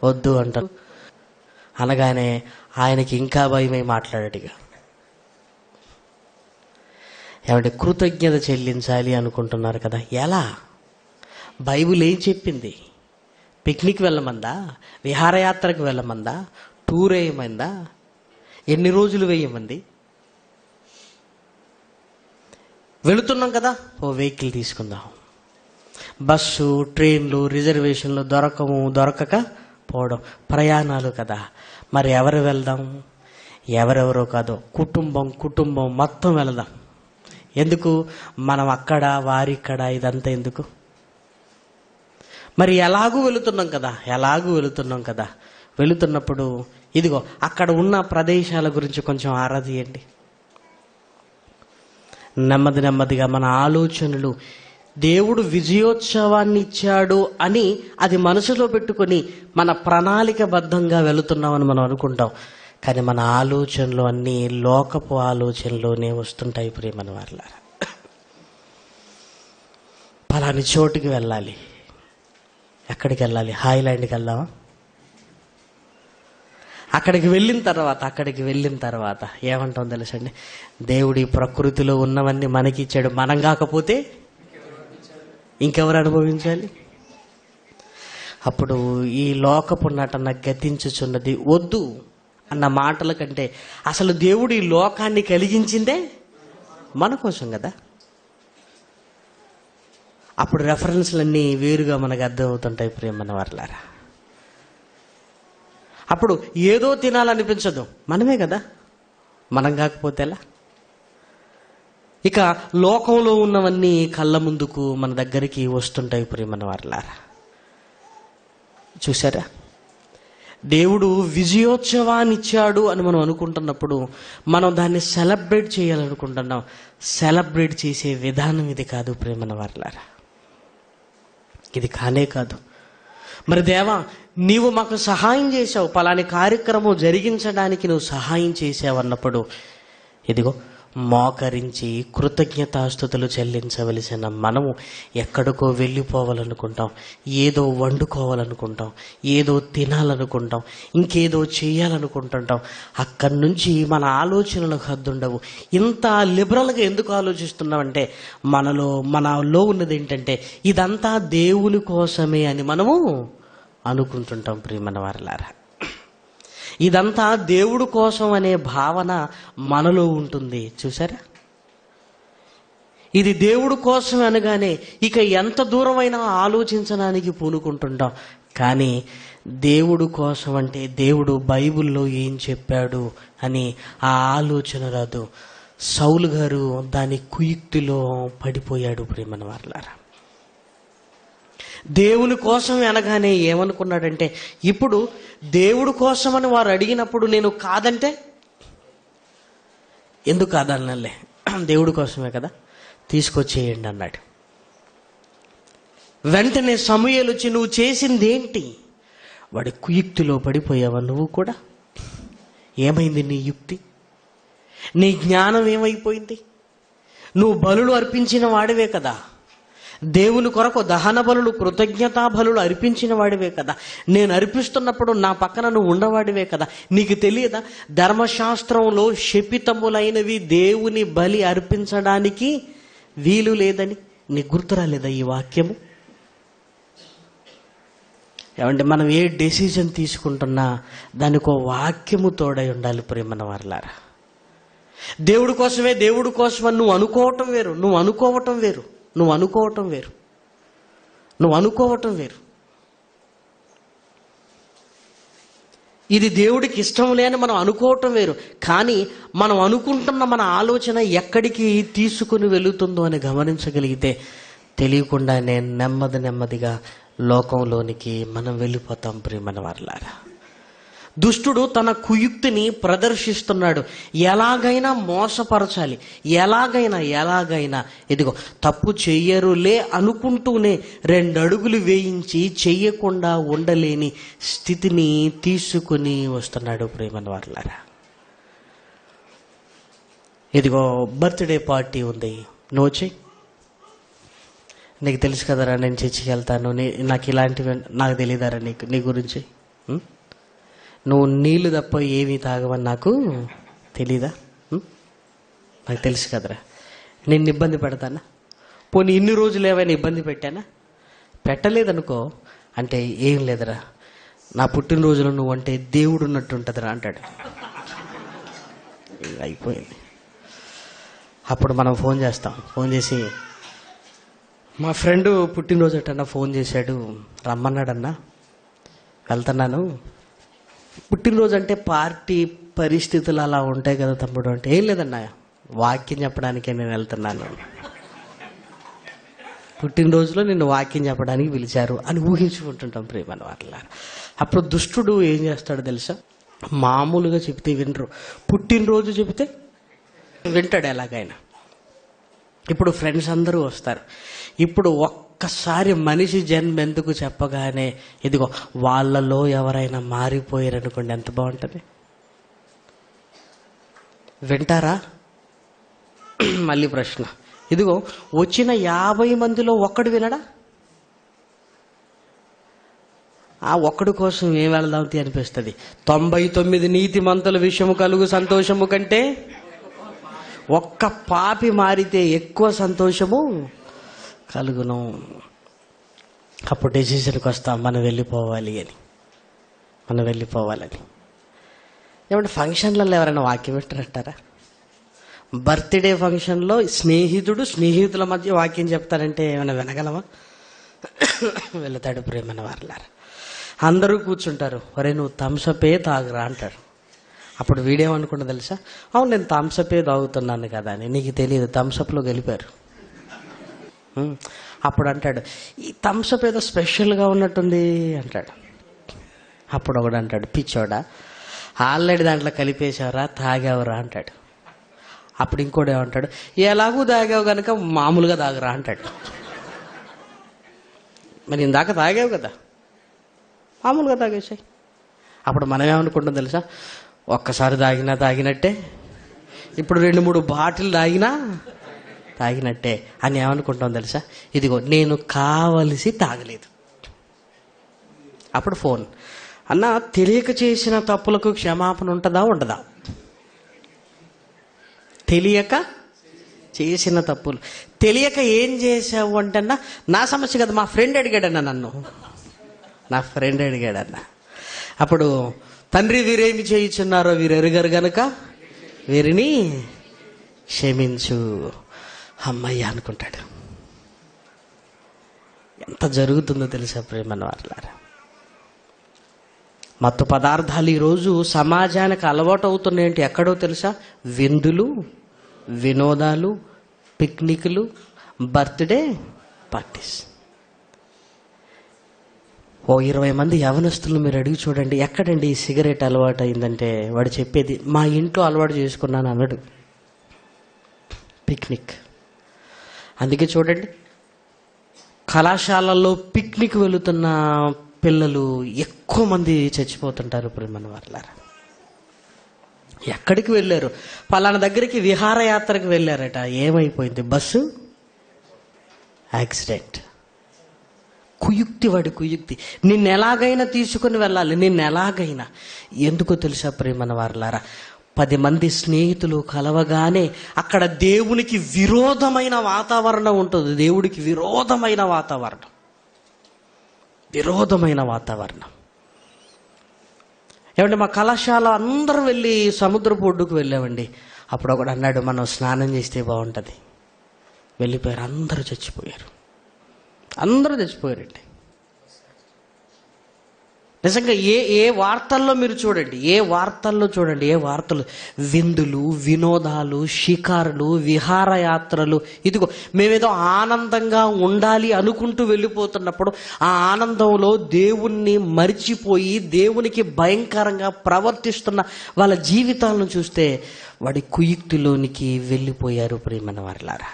వద్దు అంటారు. అనగానే ఆయనకి ఇంకా భయమై మాట్లాడాడుగా. ఏమంటే కృతజ్ఞత చెల్లించాలి అనుకుంటున్నారు కదా, ఎలా? బైబిల్ ఏం చెప్పింది? పిక్నిక్ వెళ్ళమందా? విహారయాత్రకు వెళ్ళమందా? టూర్ వేయమందా? ఎన్ని రోజులు వేయమంది? వెళుతున్నాం కదా, ఓ వెహికల్ తీసుకుందాం. బస్సు, ట్రైన్లు, రిజర్వేషన్లు దొరకక పోవడం, ప్రయాణాలు కదా. మరి ఎవరు వెళ్దాం? ఎవరెవరో కాదు, కుటుంబం మొత్తం వెళదాం. ఎందుకు? మనం అక్కడ వారిక్కడ ఇదంతా ఎందుకు? మరి ఎలాగూ వెళుతున్నాం కదా. వెళుతున్నప్పుడు ఇదిగో అక్కడ ఉన్న ప్రదేశాల గురించి కొంచెం ఆరా తీయండి. నెమ్మదిగా మన ఆలోచనలు దేవుడు విజయోత్సవాన్ని ఇచ్చాడు అని అది మనసులో పెట్టుకొని మన ప్రణాళికబద్ధంగా వెళుతున్నామని మనం అనుకుంటాం. కానీ మన ఆలోచనలు అన్నీ లోకపు ఆలోచనలోనే వస్తుంటాయి. ప్రియమైన వారలారా, పలాని చోటుకి వెళ్ళాలి. ఎక్కడికి వెళ్ళాలి? హాయిలాండ్కి వెళ్దామా? అక్కడికి వెళ్ళిన తర్వాత ఏమంటాం తెలుసండి? దేవుడి ప్రకృతిలో ఉన్నవన్నీ మనకి ఇచ్చాడు, మనం కాకపోతే ఇంకెవరు అనుభవించాలి? అప్పుడు ఈ లోకపు నటన గతించుచున్నది వద్దు అన్న మాటల కంటే అసలు దేవుడు ఈ లోకాన్ని కలిగించిందే మన కోసం కదా. అప్పుడు రెఫరెన్స్లన్నీ వేరుగా మనకు అర్థమవుతుంటాయి. ప్రియమైన వారలారా, అప్పుడు ఏదో తినాలనిపించదు, మనమే కదా, మనం కాకపోతే ఎలా? ఇక లోకంలో ఉన్నవన్నీ కళ్ళ ముందుకు మన దగ్గరికి వస్తుంటాయి. ప్రియమైన వారలారా, చూసారా, దేవుడు విజయోత్సవాన్ని ఇచ్చాడు అని మనం అనుకుంటున్నప్పుడు మనం దాన్ని సెలబ్రేట్ చేయాలనుకుంటున్నాం. సెలబ్రేట్ చేసే విధానం ఇది కాదు. ప్రియమైన వారలారా, ఇది కానే కాదు. మరి దేవా, నీవు మాకు సహాయం చేశావు, పలాని కార్యక్రమం జరిగించడానికి నువ్వు సహాయం చేసావు అన్నప్పుడు ఇదిగో మోకరించి కృతజ్ఞతాస్తుతులు చెల్లించవలసిన మనము ఎక్కడికో వెళ్ళిపోవాలనుకుంటాం, ఏదో వండుకోవాలనుకుంటాం, ఏదో తినాలనుకుంటాం, ఇంకేదో చేయాలనుకుంటుంటాం. అక్కడి నుంచి మన ఆలోచనలకు హద్దుండవు. ఇంత లిబరల్గా ఎందుకు ఆలోచిస్తున్నామంటే మనలో ఉన్నది ఏంటంటే ఇదంతా దేవుని కోసమే అని మనము అనుకుంటుంటాం. ప్రియమైన వారలారా, ఇదంతా దేవుడు కోసం అనే భావన మనలో ఉంటుంది. చూసారా, ఇది దేవుడు కోసం అనగానే ఇక ఎంత దూరమైనా ఆలోచించడానికి పూనుకుంటుంటాం. కానీ దేవుడు కోసం అంటే దేవుడు బైబిల్లో ఏం చెప్పాడు అని ఆ ఆలోచన రాదు. సౌలు గారు దాని కుయుక్తిలో పడిపోయాడు. ప్రియమైన వారలారా, దేవుని కోసం అనగానే ఏమనుకున్నాడంటే ఇప్పుడు దేవుడు కోసమని వారు అడిగినప్పుడు నేను కాదంటే ఎందుకు కాదనలే, దేవుడి కోసమే కదా, తీసుకొచ్చేయండి అన్నాడు. వెంటనే సమూయేలు వచ్చి నువ్వు చేసింది ఏంటి? వాడి కుయుక్తిలో పడిపోయావా నువ్వు కూడా? ఏమైంది నీ యుక్తి? నీ జ్ఞానం ఏమైపోయింది? నువ్వు బలులు అర్పించిన వాడివే కదా, దేవుని కొరకు దహన బలులు, కృతజ్ఞతా బలులు అర్పించిన వాడివే కదా. నేను అర్పిస్తున్నప్పుడు నా పక్కన నువ్వు ఉండవాడివే కదా. నీకు తెలియదా, ధర్మశాస్త్రంలో శపితములైనవి దేవుని బలి అర్పించడానికి వీలు లేదని? నీకు గుర్తురాలేదా ఈ వాక్యము? ఏమంటే మనం ఏ డెసిజన్ తీసుకుంటున్నా దానికి ఒక వాక్యము తోడై ఉండాలి ప్రియమైన వారలారా. దేవుడి కోసమే, దేవుడి కోసమని నువ్వు అనుకోవటం వేరు, నువ్వు అనుకోవటం వేరు, నువ్వు అనుకోవటం వేరు, నువ్వు అనుకోవటం వేరు. ఇది దేవుడికి ఇష్టం లేని మనం అనుకోవటం వేరు. కానీ మనం అనుకుంటున్న మన ఆలోచన ఎక్కడికి తీసుకుని వెళుతుందో అని గమనించగలిగితే తెలియకుండానే నెమ్మదిగా లోకంలోనికి మనం వెళ్ళిపోతాం ప్రియమైన వారలారా. దుష్టుడు తన కుయుక్తిని ప్రదర్శిస్తున్నాడు. ఎలాగైనా మోసపరచాలి, ఎలాగైనా ఇదిగో తప్పు చెయ్యరులే అనుకుంటూనే 2 అడుగులు వేయించి చెయ్యకుండా ఉండలేని స్థితిని తీసుకుని వస్తున్నాడు ప్రియమైన వారలారా. ఇదిగో బర్త్డే పార్టీ ఉంది, నువ్వు చెయ్యి. నీకు తెలుసు కదరా నేను చర్చికి వెళ్తాను, నాకు ఇలాంటివి నాకు తెలియదారా నీ గురించి? నువ్వు నీళ్లు తప్ప ఏమీ తాగవని నాకు తెలీదా? నాకు తెలుసు కదరా. నిన్ను ఇబ్బంది పెడతానా? పోనీ ఇన్ని రోజులు ఏమైనా ఇబ్బంది పెట్టానా? పెట్టలేదనుకో, అంటే ఏం లేదురా, నా పుట్టినరోజులో నువ్వు అంటే దేవుడు ఉన్నట్టు ఉంటుందిరా అంటాడు. అయిపోయింది. అప్పుడు మనం ఫోన్ చేస్తాం, ఫోన్ చేసి మా ఫ్రెండ్ పుట్టినరోజు అట్టన్నా ఫోన్ చేశాడు, రమ్మన్నాడన్నా, వెళ్తున్నాను. పుట్టినరోజు అంటే పార్టీ పరిస్థితులు అలా ఉంటాయి కదా తమ్ముడు అంటే, ఏం లేదన్నా వాక్యం చెప్పడానికే నేను వెళ్తున్నాను, పుట్టినరోజులో నిన్ను వాక్యం చెప్పడానికి పిలిచారు అని ఊహించుకుంటుంటాం ప్రియమైన వారలారా. అప్పుడు దుష్టుడు ఏం చేస్తాడో తెలుసా? మామూలుగా చెప్తే వినరు, పుట్టినరోజు చెబితే వింటాడు ఎలాగైనా. ఇప్పుడు ఫ్రెండ్స్ అందరూ వస్తారు. ఇప్పుడు ఒక్కసారి మనిషి జన్మ ఎందుకు చెప్పగానే ఇదిగో వాళ్ళలో ఎవరైనా మారిపోయారనుకోండి, ఎంత బాగుంటుంది. వింటారా? మళ్ళీ ప్రశ్న, ఇదిగో వచ్చిన 50 మందిలో ఒక్కడు వినడా? ఆ ఒక్కడి కోసం ఏం వెళదాం అనిపిస్తుంది. 99 నీతిమంతుల విషయము కలుగు సంతోషము కంటే ఒక్క పాపి మారితే ఎక్కువ సంతోషము కలుగును. అప్పుడు డెసిషన్కి వస్తాం, మనం వెళ్ళిపోవాలని. ఏమంటే ఫంక్షన్లలో ఎవరైనా వాక్యం వింటారంటారా? బర్త్డే ఫంక్షన్లో స్నేహితుల మధ్య వాక్యం చెప్తారంటే ఏమైనా వినగలమా? వెళతాడు ప్రేమైన వారలారా. అందరూ కూర్చుంటారు, ఒరే నువ్వు థమ్సపే తాగురా అంటాడు. అప్పుడు వీడేమనుకుంటా తెలుసా? అవును నేను థమ్సపే తాగుతున్నాను కదా అని. నీకు తెలియదు, థమ్సప్లో గెలిపారు. అప్పుడు అంటాడు, ఈ థమ్సప్ ఏదో స్పెషల్గా ఉన్నట్టుంది అంటాడు. అప్పుడు ఒకడు అంటాడు, పిచ్చోడా ఆల్రెడీ దాంట్లో కలిపేశావరా, తాగావురా అంటాడు. అప్పుడు ఇంకోటి ఏమంటాడు, ఎలాగూ తాగావు కనుక మామూలుగా తాగురా అంటాడు. మరి ఇందాక తాగావు కదా, మామూలుగా తాగేసాయి. అప్పుడు మనం ఏమనుకుంటాం తెలుసా? ఒక్కసారి తాగినట్టే, ఇప్పుడు 2-3 బాటిల్ తాగినట్టే అని ఏమనుకుంటాం తెలుసా? ఇదిగో నేను కావలసి తాగలేదు. అప్పుడు ఫోన్, అన్న తెలియక చేసిన తప్పులకు క్షమాపణ ఉంటుందా ఉండదా? తెలియక చేసిన తప్పులు, తెలియక ఏం చేసావు అంటే అన్న నా సమస్య కదా, మా ఫ్రెండ్ అడిగాడన్న, అప్పుడు తండ్రి వీరేమి చేయుచున్నారో వీరు ఎరుగరు గనుక వీరిని క్షమించు, అమ్మయ్య అనుకుంటాడు. ఎంత జరుగుతుందో తెలుసా ప్రేమన్న వారలారా? మత్తు పదార్థాలు ఈరోజు సమాజానికి అలవాటు అవుతున్నాయంటే ఎక్కడో తెలుసా? విందులు, వినోదాలు, పిక్నిక్లు, బర్త్డే పార్టీస్. ఓ 20 మంది యవనస్తులు మీరు అడిగి చూడండి, ఎక్కడండి ఈ సిగరెట్ అలవాటు అయిందంటే వాడు చెప్పేది మా ఇంట్లో అలవాటు చేసుకున్నాను అన్నాడు. పిక్నిక్. అందుకే చూడండి, కళాశాలల్లో పిక్నిక్ వెళుతున్న పిల్లలు ఎక్కువ మంది చచ్చిపోతుంటారు ప్రియమైన వారలారా. ఎక్కడికి వెళ్ళారు? పలానా దగ్గరికి విహారయాత్రకు వెళ్ళారట, ఏమైపోయింది? Bus accident. కుయుక్తి, వాడి కుయుక్తి. నిన్ను ఎలాగైనా తీసుకుని వెళ్ళాలి, నిన్ను ఎలాగైనా. ఎందుకో తెలుసా ప్రియమైన వారలారా, 10 మంది స్నేహితులు కలవగానే అక్కడ దేవునికి విరోధమైన వాతావరణం ఉంటుంది. దేవుడికి విరోధమైన వాతావరణం. ఏమంటే మా కళాశాల అందరూ వెళ్ళి సముద్రపు ఒడ్డుకు వెళ్ళామండి. అప్పుడు ఒకడు అన్నాడు, మనం స్నానం చేస్తే బాగుంటుంది. వెళ్ళిపోయారు, అందరూ చచ్చిపోయారండి. నిజంగా ఏ వార్తల్లో మీరు చూడండి, ఏ వార్తలు, విందులు, వినోదాలు, షికారులు, విహారయాత్రలు. ఇదిగో మేమేదో ఆనందంగా ఉండాలి అనుకుంటూ వెళ్ళిపోతున్నప్పుడు ఆ ఆనందంలో దేవుణ్ణి మరిచిపోయి దేవునికి భయంకరంగా ప్రవర్తిస్తున్న వాళ్ళ జీవితాలను చూస్తే వాడి కుయుక్తిలోనికి వెళ్ళిపోయారు ప్రియమైన వారలారా.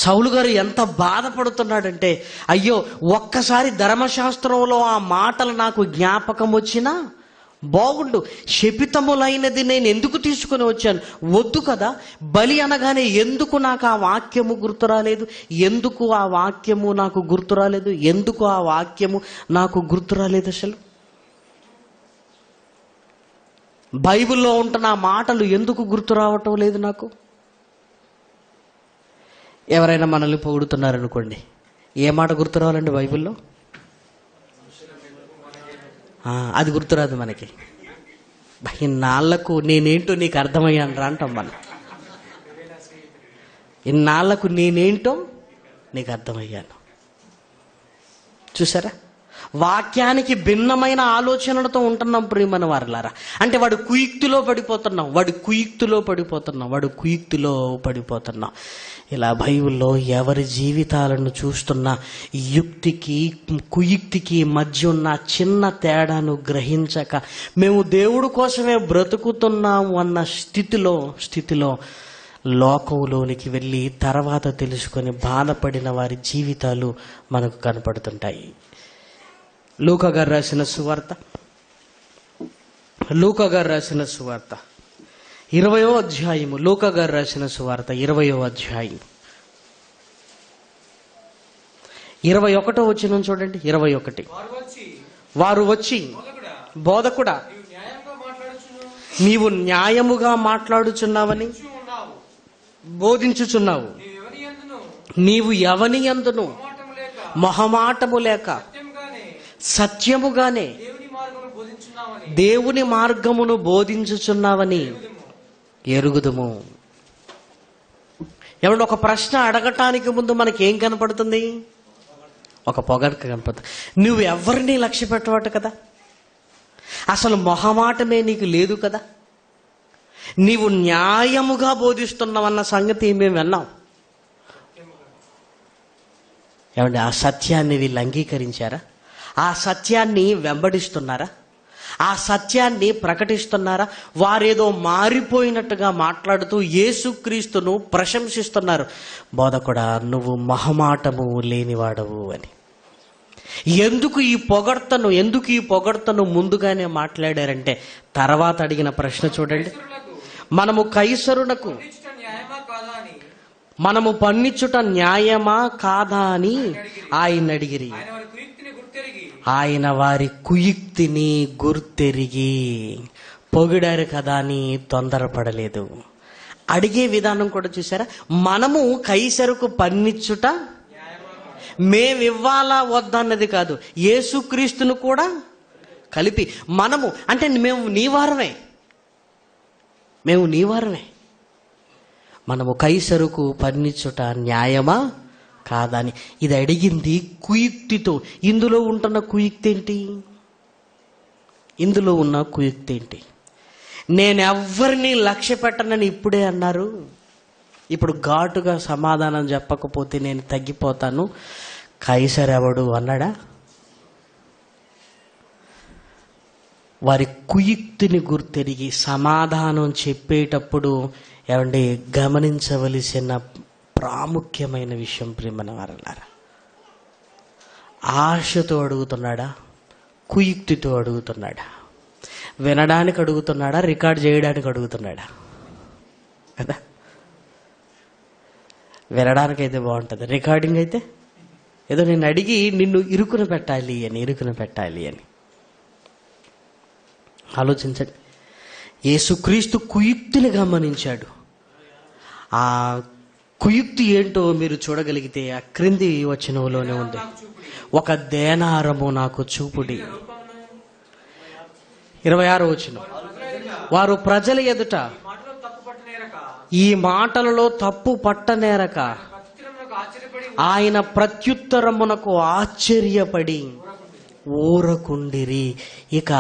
సౌలు గారు ఎంత బాధపడుతున్నాడంటే, అయ్యో ఒక్కసారి ధర్మశాస్త్రంలో ఆ మాటలు నాకు జ్ఞాపకం వచ్చినా బాగుండు. శపితములైనది నేను ఎందుకు తీసుకుని వచ్చాను? వద్దు కదా. బలి అనగానే ఎందుకు నాకు ఆ వాక్యము గుర్తు రాలేదు? ఎందుకు ఆ వాక్యము నాకు గుర్తు రాలేదు? అసలు బైబిల్లో ఉంటున్న ఆ మాటలు ఎందుకు గుర్తు రావటం లేదు నాకు? ఎవరైనా మనల్ని పొగుడుతున్నారనుకోండి, ఏ మాట గుర్తు రావాలండి బైబిల్లో? అది గుర్తురాదు మనకి. ఇన్నాళ్లకు నేనేంటో నీకు అర్థమయ్యాను రా అంటాం మనం. ఇన్నాళ్లకు నేనేంటో నీకు అర్థమయ్యాను. చూసారా, వాక్యానికి భిన్నమైన ఆలోచనలతో ఉంటున్నాం ప్రియమైన వారలారా. అంటే వాడు కుయుక్తిలో పడిపోతున్నాం. ఇలా బైబిల్లో ఎవరి జీవితాలను చూస్తున్నా కుయుక్తికి మధ్య ఉన్న చిన్న తేడాను గ్రహించక మేము దేవుడి కోసమే బ్రతుకుతున్నాము అన్న స్థితిలో లోకంలోనికి వెళ్ళి తర్వాత తెలుసుకొని బాధపడిన వారి జీవితాలు మనకు కనపడుతుంటాయి. లూకా గారు రాసిన సువార్త 20వ అధ్యాయము. లూకా గారు రాసిన సువార్త 20వ అధ్యాయం 21వ వచనం చూడండి. 21. వారు వచ్చి, బోధకుడా, నీవు న్యాయముగా మాట్లాడుచున్నావని బోధించుచున్నావు. నీవు ఎవని యందును మొహమాటము లేక సత్యముగానే దేవుని మార్గమును బోధించుచున్నావని ఎరుగుదుము. ఏమంటే ఒక ప్రశ్న అడగటానికి ముందు మనకేం కనపడుతుంది? ఒక పొగరు కనపడుతుంది. నువ్వు ఎవరిని లక్ష్య పెట్టవట కదా, అసలు మొహమాటమే నీకు లేదు కదా, నీవు న్యాయముగా బోధిస్తున్నావన్న సంగతి మేము విన్నాం. ఏమంటే ఆ సత్యాన్ని వీళ్ళు అంగీకరించారా? ఆ సత్యాన్ని వెంబడిస్తున్నారా? ఆ సత్యాన్ని ప్రకటిస్తున్నారా? వారేదో మారిపోయినట్టుగా మాట్లాడుతూ యేసుక్రీస్తును ప్రశంసిస్తున్నారు. బోధకుడా, నువ్వు మొహమాటము లేనివాడవు అని. ఎందుకు ఈ పొగడ్తను ముందుగానే మాట్లాడారంటే తర్వాత అడిగిన ప్రశ్న చూడండి. మనము కైసరునకు మనము పన్నిచ్చుట న్యాయమా కాదా అని ఆయన అడిగిరి. ఆయన వారి కుయుక్తిని గుర్తెరిగి పొగిడారు కదా అని తొందరపడలేదు. అడిగే విధానం కూడా చూసారా? మనము కైసరుకు పన్నిచ్చుట మేమివ్వాలా వద్దన్నది కాదు, యేసుక్రీస్తును కూడా కలిపి మనము అంటే మేము నీ వారమే. మనము కైసరుకు పన్నిచ్చుట న్యాయమా కాదని ఇది అడిగింది కుయుక్తితో. ఇందులో ఉంటున్న కుయుక్తి ఏంటి? నేనెవ్వరిని లక్ష్య పెట్టనని ఇప్పుడే అన్నారు. ఇప్పుడు ఘాటుగా సమాధానం చెప్పకపోతే నేను తగ్గిపోతాను. కైసర్ ఎవడు అన్నాడా? వారి కుయుక్తిని గుర్తెరిగి సమాధానం చెప్పేటప్పుడు ఏమండి గమనించవలసిన ప్రాముఖ్యమైన విషయం ప్రియమైన వారలారా, ఆశతో అడుగుతున్నాడా, కుయుక్తితో అడుగుతున్నాడా, వినడానికి అడుగుతున్నాడా, రికార్డ్ చేయడానికి అడుగుతున్నాడా కదా? వినడానికైతే బాగుంటుంది, రికార్డింగ్ అయితే ఏదో నేను అడిగి నిన్ను ఇరుకున పెట్టాలి అని. ఆలోచించండి. యేసుక్రీస్తు కుయుక్తిని గమనించాడు. ఆ కుయుక్తి ఏంటో మీరు చూడగలిగితే ఆ క్రింది వచనంలోనే ఉంది. ఒక దేనారము నాకు చూపుడి. 26వ వచనం. వారు ప్రజల ఎదుట ఈ మాటలలో తప్పు పట్టనేరక ఆయన ప్రత్యుత్తరమునకు ఆశ్చర్యపడి ఊరకుండిరి. ఇక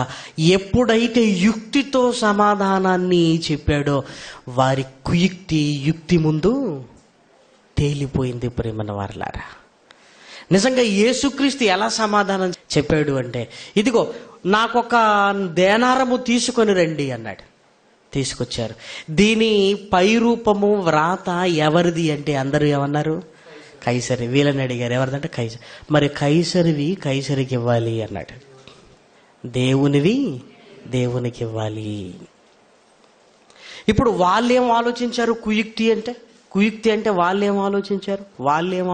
ఎప్పుడైతే యుక్తితో సమాధానాన్ని చెప్పాడో వారి యుక్తి ముందు తేలిపోయింది. ప్రేమన వారలారా, నిజంగా యేసుక్రీస్తు ఎలా సమాధానం చెప్పాడు అంటే, ఇదిగో నాకొక దేనారము తీసుకొని రండి అన్నాడు. తీసుకొచ్చారు. దీని పై రూపము వ్రాత ఎవరిది అంటే అందరూ ఏమన్నారు? కైసరి. వీళ్ళని అడిగారు, ఎవరిదంటే కైసరి. మరి కైసరివి కైసరికి ఇవ్వాలి అన్నాడు, దేవునివి దేవునికి ఇవ్వాలి. ఇప్పుడు వాళ్ళేం ఆలోచించారు? కుయుక్తి అంటే వాళ్ళేం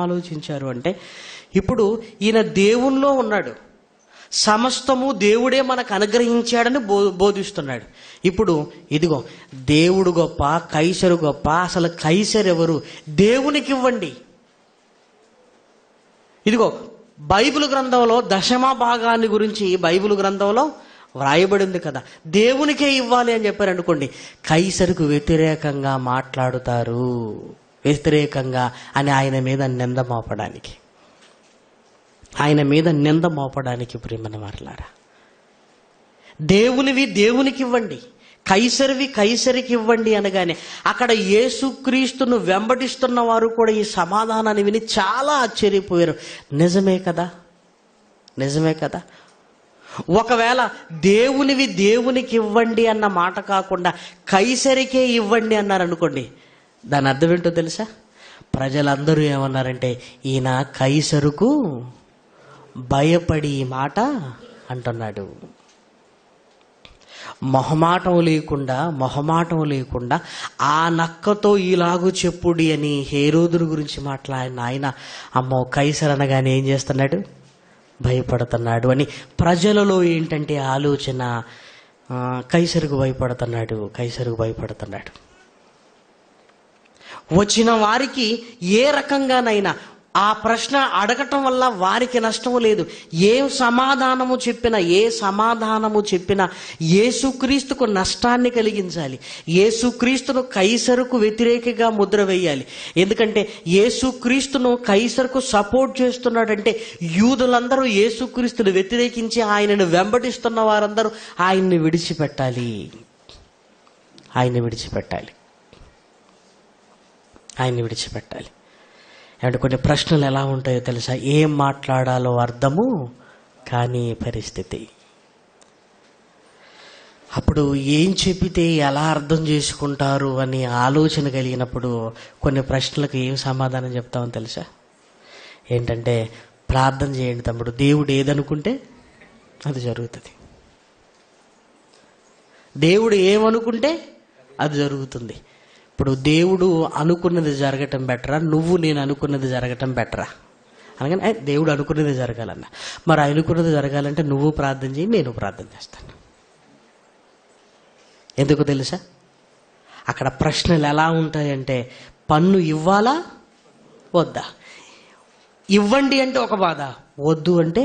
ఆలోచించారు అంటే, ఇప్పుడు ఈయన దేవునిలో ఉన్నాడు, సమస్తము దేవుడే మనకు అనుగ్రహించాడని బోధిస్తున్నాడు. ఇప్పుడు ఇదిగో దేవుడు గొప్ప, కైసరు గొప్ప, అసలు కైసరు ఎవరు? దేవునికి ఇవ్వండి. ఇదిగో బైబిల్ గ్రంథంలో దశమ భాగాన్ని గురించి బైబిల్ గ్రంథంలో వ్రాయబడింది కదా, దేవునికే ఇవ్వాలి అని చెప్పారు అనుకోండి, కైసరుకు వ్యతిరేకంగా మాట్లాడుతారు. వ్యతిరేకంగా అని ఆయన మీద నింద మోపడానికి ప్రియమైన వారలారా, దేవునివి దేవునికి ఇవ్వండి, కైసరివి కైసరికి ఇవ్వండి అనగానే అక్కడ యేసుక్రీస్తును వెంబడిస్తున్న వారు కూడా ఈ సమాధానాన్ని విని చాలా ఆశ్చర్యపోయారు. నిజమే కదా. ఒకవేళ దేవునివి దేవునికి ఇవ్వండి అన్న మాట కాకుండా కైసరికే ఇవ్వండి అన్నారు అనుకోండి, దాని అర్థం ఏంటో తెలుసా? ప్రజలందరూ ఏమన్నారంటే, ఈయన కైసరుకు భయపడి ఈ మాట అంటున్నాడు. మొహమాటం లేకుండా ఆ నక్కతో ఇలాగూ చెప్పుడి అని హేరోదుని గురించి మాట్లాడిన ఆయన, అమ్మో కైసర్ అనగానే ఏం చేస్తున్నాడు? భయపడుతున్నాడు అని ప్రజలలో ఏంటంటే ఆలోచన, కైసరుకు భయపడుతున్నాడు. వచ్చిన వారికి ఏ రకంగానైనా ఆ ప్రశ్న అడగటం వల్ల వారికి నష్టము లేదు. ఏ సమాధానము చెప్పినా యేసుక్రీస్తుకు నష్టాన్ని కలిగించాలి. యేసుక్రీస్తును కైసరుకు వ్యతిరేకంగా ముద్ర వేయాలి. ఎందుకంటే యేసుక్రీస్తును కైసరుకు సపోర్ట్ చేస్తున్నాడంటే యూదులందరూ యేసుక్రీస్తును వ్యతిరేకించి ఆయనను వెంబడిస్తున్న వారందరూ ఆయన్ని విడిచిపెట్టాలి. అంటే కొన్ని ప్రశ్నలు ఎలా ఉంటాయో తెలుసా? ఏం మాట్లాడాలో అర్థము కానీ పరిస్థితి. అప్పుడు ఏం చెప్పితే ఎలా అర్థం చేసుకుంటారు అని ఆలోచన కలిగినప్పుడు కొన్ని ప్రశ్నలకు ఏం సమాధానం చెప్తామని తెలుసా? ఏంటంటే, ప్రార్థన చేయండి తమ్ముడు, దేవుడు ఏదనుకుంటే అది జరుగుతుంది. దేవుడు ఏమనుకుంటే అది జరుగుతుంది. ఇప్పుడు దేవుడు అనుకున్నది జరగటం బెటరా, నేను అనుకున్నది జరగటం బెటరా అనగానే దేవుడు అనుకున్నది జరగాలన్న. మరి అనుకున్నది జరగాలంటే నువ్వు ప్రార్థన చేయి, నేను ప్రార్థన చేస్తాను. ఎందుకు తెలుసా? అక్కడ ప్రశ్నలు ఎలా ఉంటాయంటే, పన్ను ఇవ్వాలా వద్దా? ఇవ్వండి అంటే ఒక బాధ, వద్దు అంటే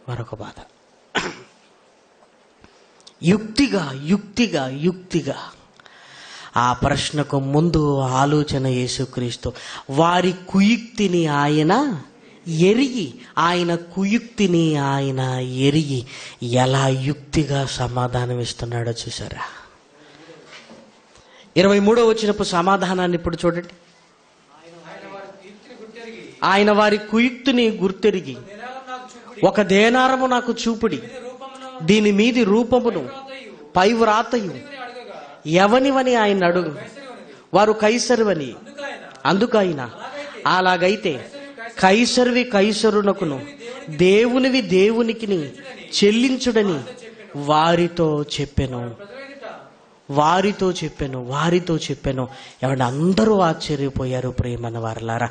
మరొక బాధ. యుక్తిగా ఆ ప్రశ్నకు ముందు ఆలోచన యేసుక్రీస్తు వారి కుయుక్తిని ఆయన ఎరిగి ఎలా యుక్తిగా సమాధానం ఇస్తున్నాడో చూసారా? 23వ వచనపు సమాధానాన్ని ఇప్పుడు చూడండి. ఆయన వారి కుయుక్తిని గుర్తెరిగి ఒక దేనారము నాకు చూపుడి, దీని మీది రూపమును పై వ్రాతయు ఎవనివని ఆయన అడుగు. వారు కైసరువని. అందుకైనా అలాగైతే కైసరువి కైసరునకును దేవునివి దేవునికి చెల్లించుడని వారితో చెప్పెను. వారితో చెప్పాను. ఏమంటే అందరూ ఆశ్చర్యపోయారు. ప్రియమైన వారలారా,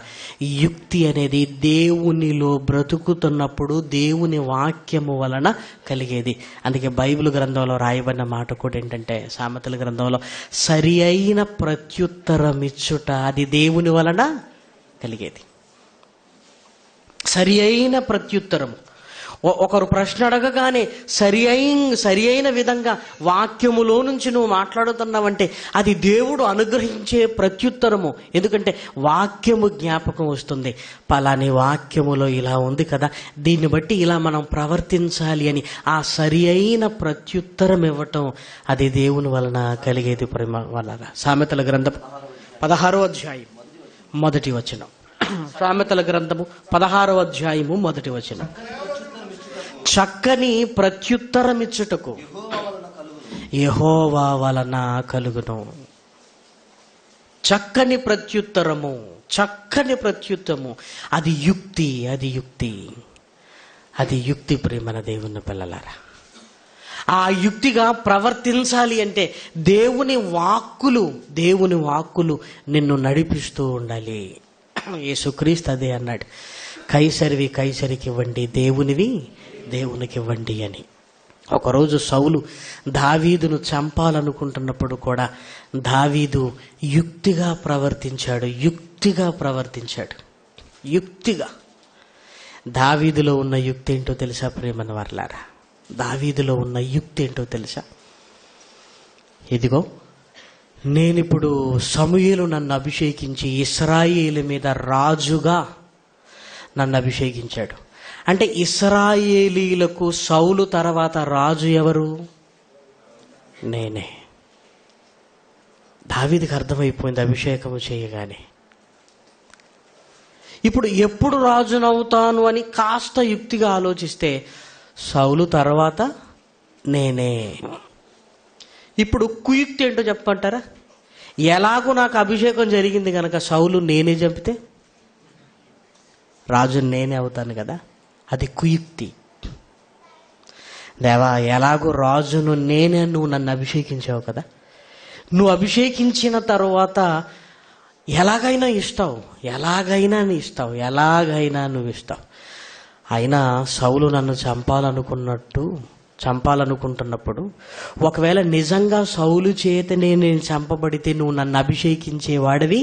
ఈ యుక్తి అనేది దేవునిలో బ్రతుకుతున్నప్పుడు దేవుని వాక్యము వలన కలిగేది. అందుకే బైబిల్ గ్రంథంలో రాయబడిన మాట కూడా ఏంటంటే, సామెతల గ్రంథంలో సరి అయిన ప్రత్యుత్తరం ఇచ్చుట అది దేవుని వలన కలిగేది. సరి అయిన ప్రత్యుత్తరము. ఒకరు ప్రశ్న అడగగానే సరి అయిన విధంగా వాక్యములో నుంచి నువ్వు మాట్లాడుతున్నావంటే అది దేవుడు అనుగ్రహించే ప్రత్యుత్తరము. ఎందుకంటే వాక్యము జ్ఞాపకం వస్తుంది. పలాని వాక్యములో ఇలా ఉంది కదా, దీన్ని బట్టి ఇలా మనం ప్రవర్తించాలి అని ఆ సరి అయిన ప్రత్యుత్తరం ఇవ్వటం అది దేవుని వలన కలిగేది. వలన సామెతల గ్రంథం 16వ అధ్యాయం మొదటి వచనం. సామెతల గ్రంథము 16వ అధ్యాయము మొదటి వచనం. చక్కని ప్రత్యుత్తరం ఇచ్చుటకు యెహోవా వలన కలుగును. చక్కని ప్రత్యుత్తరము అది యుక్తి ప్రియమైన దేవుని పిల్లలారా. ఆ యుక్తిగా ప్రవర్తించాలి అంటే దేవుని వాక్కులు నిన్ను నడిపిస్తూ ఉండాలి. యేసుక్రీస్తు అదే అన్నాడు, కైసరివి కైసరికి ఇవ్వండి, దేవునివి దేవునికి ఇవ్వండి అని. ఒకరోజు సౌలు దావీదును చంపాలనుకుంటున్నప్పుడు కూడా దావీదు యుక్తిగా ప్రవర్తించాడు. దావీదులో ఉన్న యుక్తి ఏంటో తెలుసా ప్రియమైన వారలారా? దావీదులో ఉన్న యుక్తి ఏంటో తెలుసా? ఇదిగో, నేనిప్పుడు సమూయేలు నన్ను అభిషేకించి ఇశ్రాయేలు మీద రాజుగా నన్ను అభిషేకించాడు. అంటే ఇశ్రాయేలీలకు సౌలు తర్వాత రాజు ఎవరు? నేనే. దావీదుకి అర్థమైపోయింది అభిషేకము చేయగానే. ఇప్పుడు ఎప్పుడు రాజునవుతాను అని కాస్త యుక్తిగా ఆలోచిస్తే సౌలు తర్వాత నేనే. ఇప్పుడు కుయుక్తి ఏంటో చెప్పమంటారా? ఎలాగో నాకు అభిషేకం జరిగింది కనుక సౌలు నేనే చంపితే రాజు నేనే అవుతాను కదా, అది కుయుక్తి. దేవా, ఎలాగో రాజును నేనే, నువ్వు నన్ను అభిషేకించావు కదా, నువ్వు అభిషేకించిన తర్వాత ఎలాగైనా నువ్వు ఇస్తావు. అయినా సౌలు నన్ను చంపాలనుకుంటున్నప్పుడు ఒకవేళ నిజంగా సౌలు చేతనే నేను చంపబడితే నువ్వు నన్ను అభిషేకించేవాడివి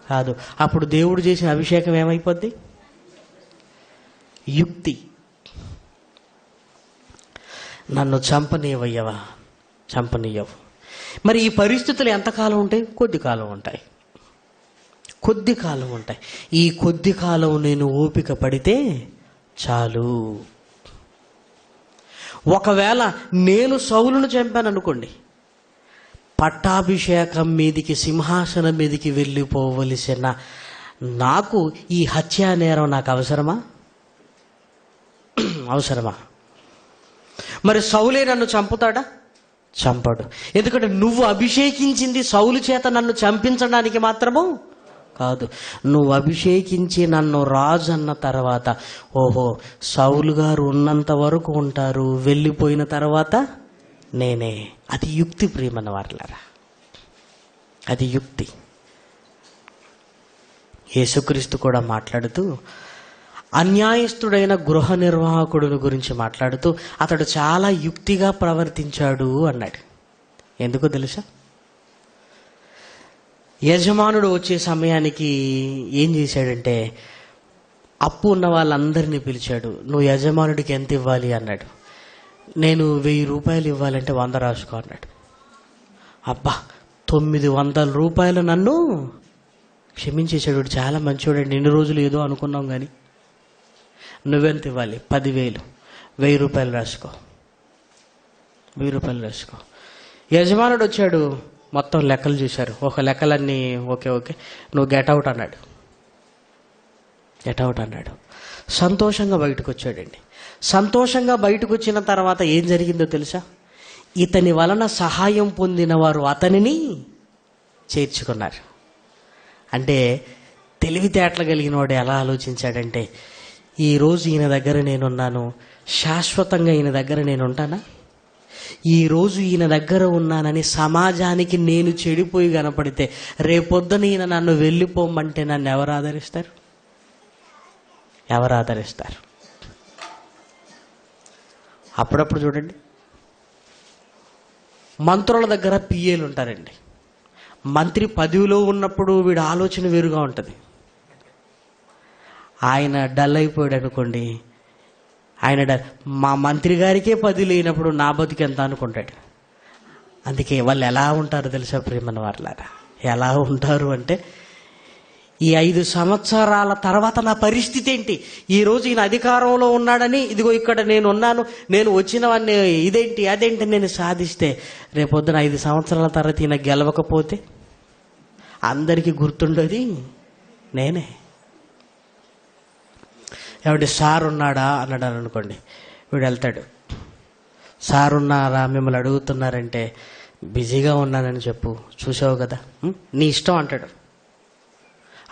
కాదు. అప్పుడు దేవుడు చేసిన అభిషేకం ఏమైపోద్ది? యుక్తి. నన్ను చంపనీయవు. మరి ఈ పరిస్థితులు ఎంతకాలం ఉంటాయి? కొద్ది కాలం ఉంటాయి. ఈ కొద్ది కాలం నేను ఓపిక పడితే చాలు. ఒకవేళ నేను సౌలును చంపాను అనుకోండి, పట్టాభిషేకం మీదికి, సింహాసనం మీదికి వెళ్ళిపోవలసిన నాకు ఈ హత్యా నేరం నాకు అవసరమా? మరి సౌలే నన్ను చంపుతాడా? చంపడు. ఎందుకంటే నువ్వు అభిషేకించింది సౌలు చేత నన్ను చంపించడానికి మాత్రము కాదు. నువ్వు అభిషేకించి నన్ను రాజు అన్న తర్వాత, ఓహో సౌలు గారు ఉన్నంత వరకు ఉంటారు, వెళ్ళిపోయిన తర్వాత నేనే. అది యుక్తి ప్రియమైన వారలారా, అది యుక్తి. యేసుక్రీస్తు కూడా మాట్లాడుతూ అన్యాయస్తుడైన గృహ నిర్వాహకుడిని గురించి మాట్లాడుతూ అతడు చాలా యుక్తిగా ప్రవర్తించాడు అన్నాడు. ఎందుకో తెలుసా? యజమానుడు వచ్చే సమయానికి ఏం చేశాడంటే అప్పు ఉన్న వాళ్ళందరినీ పిలిచాడు. నువ్వు యజమానుడికి ఎంత ఇవ్వాలి అన్నాడు. నేను 1000 రూపాయలు ఇవ్వాలంటే 100 రాసుకో అన్నాడు. అబ్బా, 900 రూపాయలు నన్ను క్షమించేశాడు. చాలా మంచివాడండి, ఎన్ని రోజులు ఏదో అనుకున్నాం కానీ. నువ్వెంత ఇవ్వాలి? 10,000. 1000 రూపాయలు రాసుకో. యజమానుడు వచ్చాడు, మొత్తం లెక్కలు చూశారు. ఒక లెక్కలన్నీ ఓకే, నువ్వు గెట్ అవుట్ అన్నాడు. సంతోషంగా బయటకు వచ్చాడండి. సంతోషంగా బయటకు వచ్చిన తర్వాత ఏం జరిగిందో తెలుసా? ఇతని వలన సహాయం పొందిన వారు అతనిని చేర్చుకున్నారు. అంటే తెలివితేటలు కలిగిన వాడు ఎలా ఆలోచించాడంటే, ఈరోజు ఈయన దగ్గర నేనున్నాను, శాశ్వతంగా ఈయన దగ్గర నేను ఉంటానా? ఈరోజు ఈయన దగ్గర ఉన్నానని సమాజానికి నేను చెడిపోయి కనపడితే రేపొద్దున ఈయన నన్ను వెళ్ళిపోమంటే నన్ను ఎవరు ఆదరిస్తారు? ఎవరు ఆదరిస్తారు? అప్పుడప్పుడు చూడండి, మంత్రుల దగ్గర పిఏలు ఉంటారండి. మంత్రి పదవిలో ఉన్నప్పుడు వీడి ఆలోచన వేరుగా ఉంటుంది. ఆయన డల్ అయిపోయాడు అనుకోండి, మా మంత్రి గారికే 10 లేనప్పుడు నా బతుకు ఎంత అనుకుంటాడు. అందుకే వాళ్ళు ఎలా ఉంటారు తెలుసా ప్రియమైన వారలారా? ఎలా ఉంటారు అంటే, ఈ 5 సంవత్సరాల తర్వాత నా పరిస్థితి ఏంటి? ఈరోజు ఈయన అధికారంలో ఉన్నాడని ఇదిగో ఇక్కడ నేను ఉన్నాను, నేను వచ్చినవన్నీ ఇదేంటి అదేంటి నేను సాధిస్తే రేపొద్దున 5 సంవత్సరాల తర్వాత ఈయన గెలవకపోతే అందరికీ గుర్తుండేది నేనే. ఏమంటే సార్ ఉన్నాడా అన్నాడు అనుకోండి, వీడు వెళ్తాడు, సార్ ఉన్నారా మిమ్మల్ని అడుగుతున్నారంటే బిజీగా ఉన్నానని చెప్పు, చూసావు కదా, నీ ఇష్టం అంటాడు.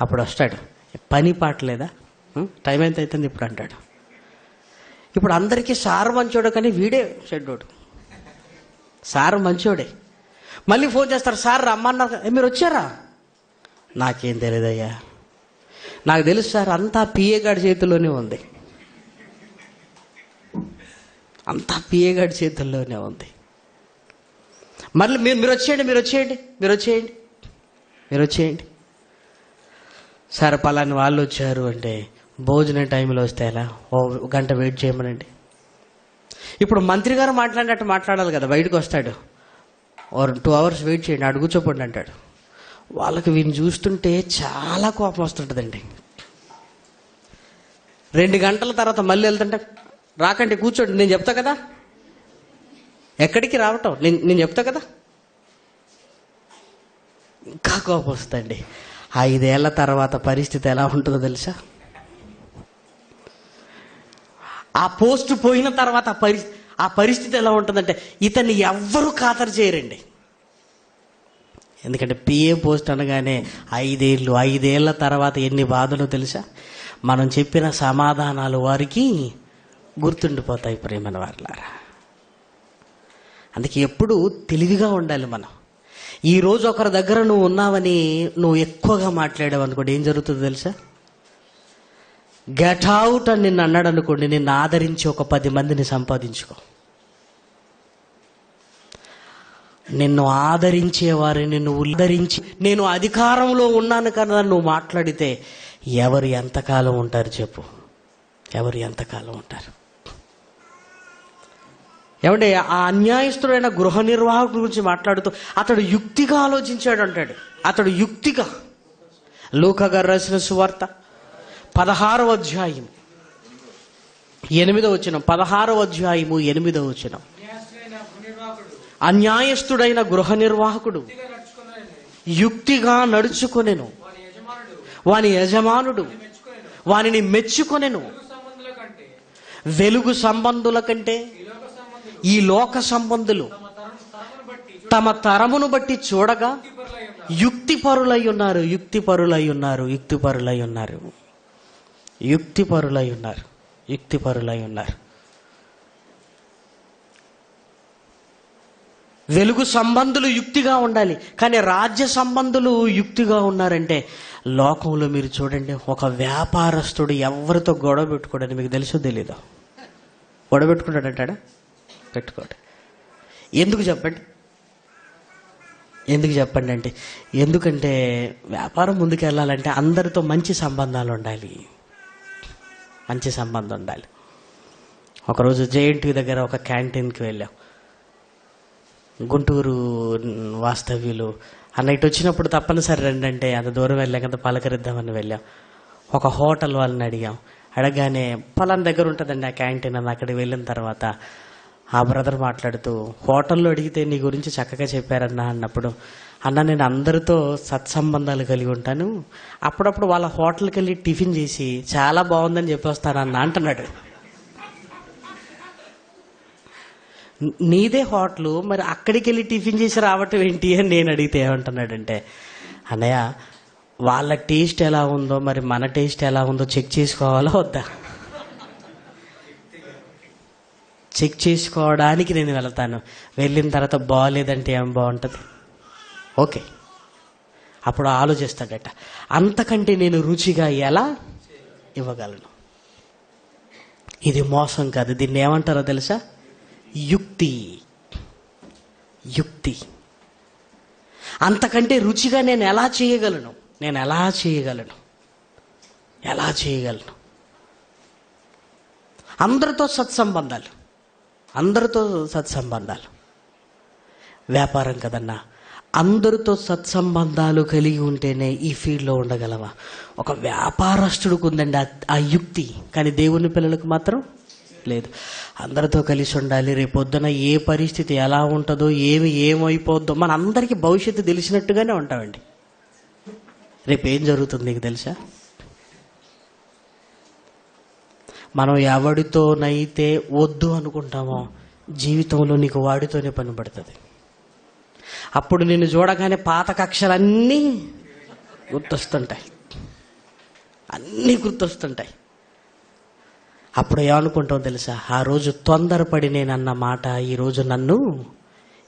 అప్పుడు వస్తాడు, పని పాటలేదా, టైం ఎంత అవుతుంది ఇప్పుడు అంటాడు. ఇప్పుడు అందరికీ సార్ మంచోడు, కానీ వీడే చెడ్డోడు. సార్ మంచోడే. మళ్ళీ ఫోన్ చేస్తారు, సార్ రమ్మన్నారు, మీరు వచ్చారా? నాకేం తెలియదయ్యా, నాకు తెలుసు సార్, అంతా పిఏ గాడి చేతుల్లోనే ఉంది, అంతా పిఏ గాడి చేతుల్లోనే ఉంది. మళ్ళీ మీరు వచ్చేయండి, మీరు వచ్చేయండి, మీరు వచ్చేయండి, మీరు వచ్చేయండి. సార్ పలాని వాళ్ళు వచ్చారు అంటే భోజనం టైంలో వస్తే ఎలా, ఓ గంట వెయిట్ చేయమనండి. ఇప్పుడు మంత్రి గారు మాట్లాడినట్టు మాట్లాడాలి కదా, బయటకు వస్తాడు, ఓ 2 hours వెయిట్ చేయండి, అడుగు చూపండి అంటాడు. వాళ్ళకి వీడిని చూస్తుంటే చాలా కోపం వస్తుంటుందండి. 2 గంటల తర్వాత మళ్ళీ వెళ్తుంటే, రాకండి కూర్చోండి, నేను చెప్తా కదా, ఎక్కడికి రావటం, నేను చెప్తా కదా. ఇంకా కోపం వస్తుందండి. 5 ఏళ్ల తర్వాత పరిస్థితి ఎలా ఉంటుందో తెలుసా? ఆ పోస్ట్ పోయిన తర్వాత ఆ పరిస్థితి ఎలా ఉంటుందంటే ఇతన్ని ఎవ్వరూ ఖాతరు చేయరండి. ఎందుకంటే పిఏ పోస్ట్ అనగానే 5 ఏళ్ల తర్వాత ఎన్ని బాధలు తెలుసా? మనం చెప్పిన సమాధానాలు వారికి గుర్తుండిపోతాయి ప్రేమన వారలారా. అందుకే ఎప్పుడు తెలివిగా ఉండాలి మనం. ఈరోజు ఒకరి దగ్గర నువ్వు ఉన్నావని నువ్వు ఎక్కువగా మాట్లాడావు అనుకోండి, ఏం జరుగుతుందో తెలుసా? గెట్ అవుట్ అని నిన్ను అన్నాడు అనుకోండి, నిన్ను ఆదరించి ఒక 10 మందిని సంపాదించుకో. నిన్ను ఆదరించేవారిని నువ్వు ఉద్ధరించి, నేను అధికారంలో ఉన్నాను కదా నువ్వు మాట్లాడితే ఎవరు ఎంతకాలం ఉంటారు చెప్పు? ఎవరు ఎంతకాలం ఉంటారు? ఏమంటే ఆ అన్యాయస్తుడైన గృహ నిర్వాహకుడి గురించి మాట్లాడుతూ అతడు యుక్తిగా ఆలోచించాడు అంటాడు. అతడు యుక్తిగా. లూకా గారు రాసిన సువార్త 16వ అధ్యాయం 8వ వచనం, 16వ అధ్యాయము 8వ వచనం. అన్యాయస్తుడైన గృహ నిర్వాహకుడు యుక్తిగా నడుచుకొనెను, వాని యజమానుడు వానిని మెచ్చుకొనెను. వెలుగు సంబంధుల కంటే ఈ లోక సంబంధులు తమ తరమును బట్టి చూడగా యుక్తిపరులై ఉన్నారు, యుక్తిపరులై ఉన్నారు, యుక్తిపరులై ఉన్నారు, యుక్తిపరులై ఉన్నారు, యుక్తిపరులై ఉన్నారు. వెలుగు సంబంధులు యుక్తిగా ఉండాలి, కానీ రాజ్య సంబంధులు యుక్తిగా ఉన్నారంటే లోకంలో మీరు చూడండి, ఒక వ్యాపారస్తుడు ఎవరితో గొడవ పెట్టుకోడని మీకు తెలుసో తెలీదా? గొడవ పెట్టుకుంటాడంటాడా? పెట్టుకోడు. ఎందుకు చెప్పండి? ఎందుకు చెప్పండి అంటే, ఎందుకంటే వ్యాపారం ముందుకు వెళ్ళాలంటే అందరితో మంచి సంబంధాలు ఉండాలి, మంచి సంబంధం ఉండాలి. ఒకరోజు జేఎన్టీ దగ్గర ఒక క్యాంటీన్కి వెళ్ళాం. గుంటూరు వాస్తవ్యులు అన్నట్టు వచ్చినప్పుడు తప్పనిసరి రండి అంటే అంత దూరం వెళ్ళాం కదా, పలకరిద్దామని వెళ్ళాం. ఒక హోటల్ వాళ్ళని అడిగాం. అడగానే పలానా దగ్గర ఉంటుందండి ఆ క్యాంటీన్ అని. అక్కడికి వెళ్ళిన తర్వాత ఆ బ్రదర్ మాట్లాడుతూ, హోటల్లో అడిగితే నీ గురించి చక్కగా చెప్పారన్నా అన్నప్పుడు, అన్న నేను అందరితో సత్సంబంధాలు కలిగి ఉంటాను, అప్పుడప్పుడు వాళ్ళ హోటల్కి వెళ్ళి టిఫిన్ చేసి చాలా బాగుందని చెప్పొస్తానన్నా అంటున్నాడు. నీదే హోటలు, మరి అక్కడికి వెళ్ళి టిఫిన్ చేసి రావటం ఏంటి అని నేను అడిగితే ఏమంటున్నాడంటే, అన్నయ్య వాళ్ళ టేస్ట్ ఎలా ఉందో మరి మన టేస్ట్ ఎలా ఉందో చెక్ చేసుకోవాలా వద్దా? చెక్ చేసుకోవడానికి నేను వెళ్తాను. వెళ్ళిన తర్వాత బాగోలేదంటే ఏం బాగుంటుంది? ఓకే, అప్పుడు ఆలోచిస్తాడట, అంతకంటే నేను రుచిగా ఎలా ఇవ్వగలను? ఇది మోసం కాదు. దీన్ని ఏమంటారో తెలుసా? యుక్తి. యుక్తి. అంతకంటే రుచిగా నేను ఎలా చేయగలను? ఎలా చేయగలను? అందరితో సత్సంబంధాలు. వ్యాపారం కదన్నా, అందరితో సత్సంబంధాలు కలిగి ఉంటేనే ఈ ఫీల్డ్లో ఉండగలవా? ఒక వ్యాపారస్తుడికి ఉందండి ఆ యుక్తి, కానీ దేవుని పిల్లలకు మాత్రం లేదు. అందరితో కలిసి ఉండాలి, రేపొద్దున ఏ పరిస్థితి ఎలా ఉంటుందో, ఏమైపోద్దో, మన అందరికీ భవిష్యత్తు తెలిసినట్టుగానే ఉంటామండి. రేపు ఏం జరుగుతుంది నీకు తెలుసా? మనం ఎవడితోనైతే వద్దు అనుకుంటామో జీవితంలో నీకు వాడితోనే పని పడుతుంది. అప్పుడు నిన్ను చూడగానే పాత కక్షలన్నీ గుర్తొస్తుంటాయి. అప్పుడు ఏమనుకుంటావు తెలుసా? ఆ రోజు తొందరపడి నేనన్న మాట ఈరోజు నన్ను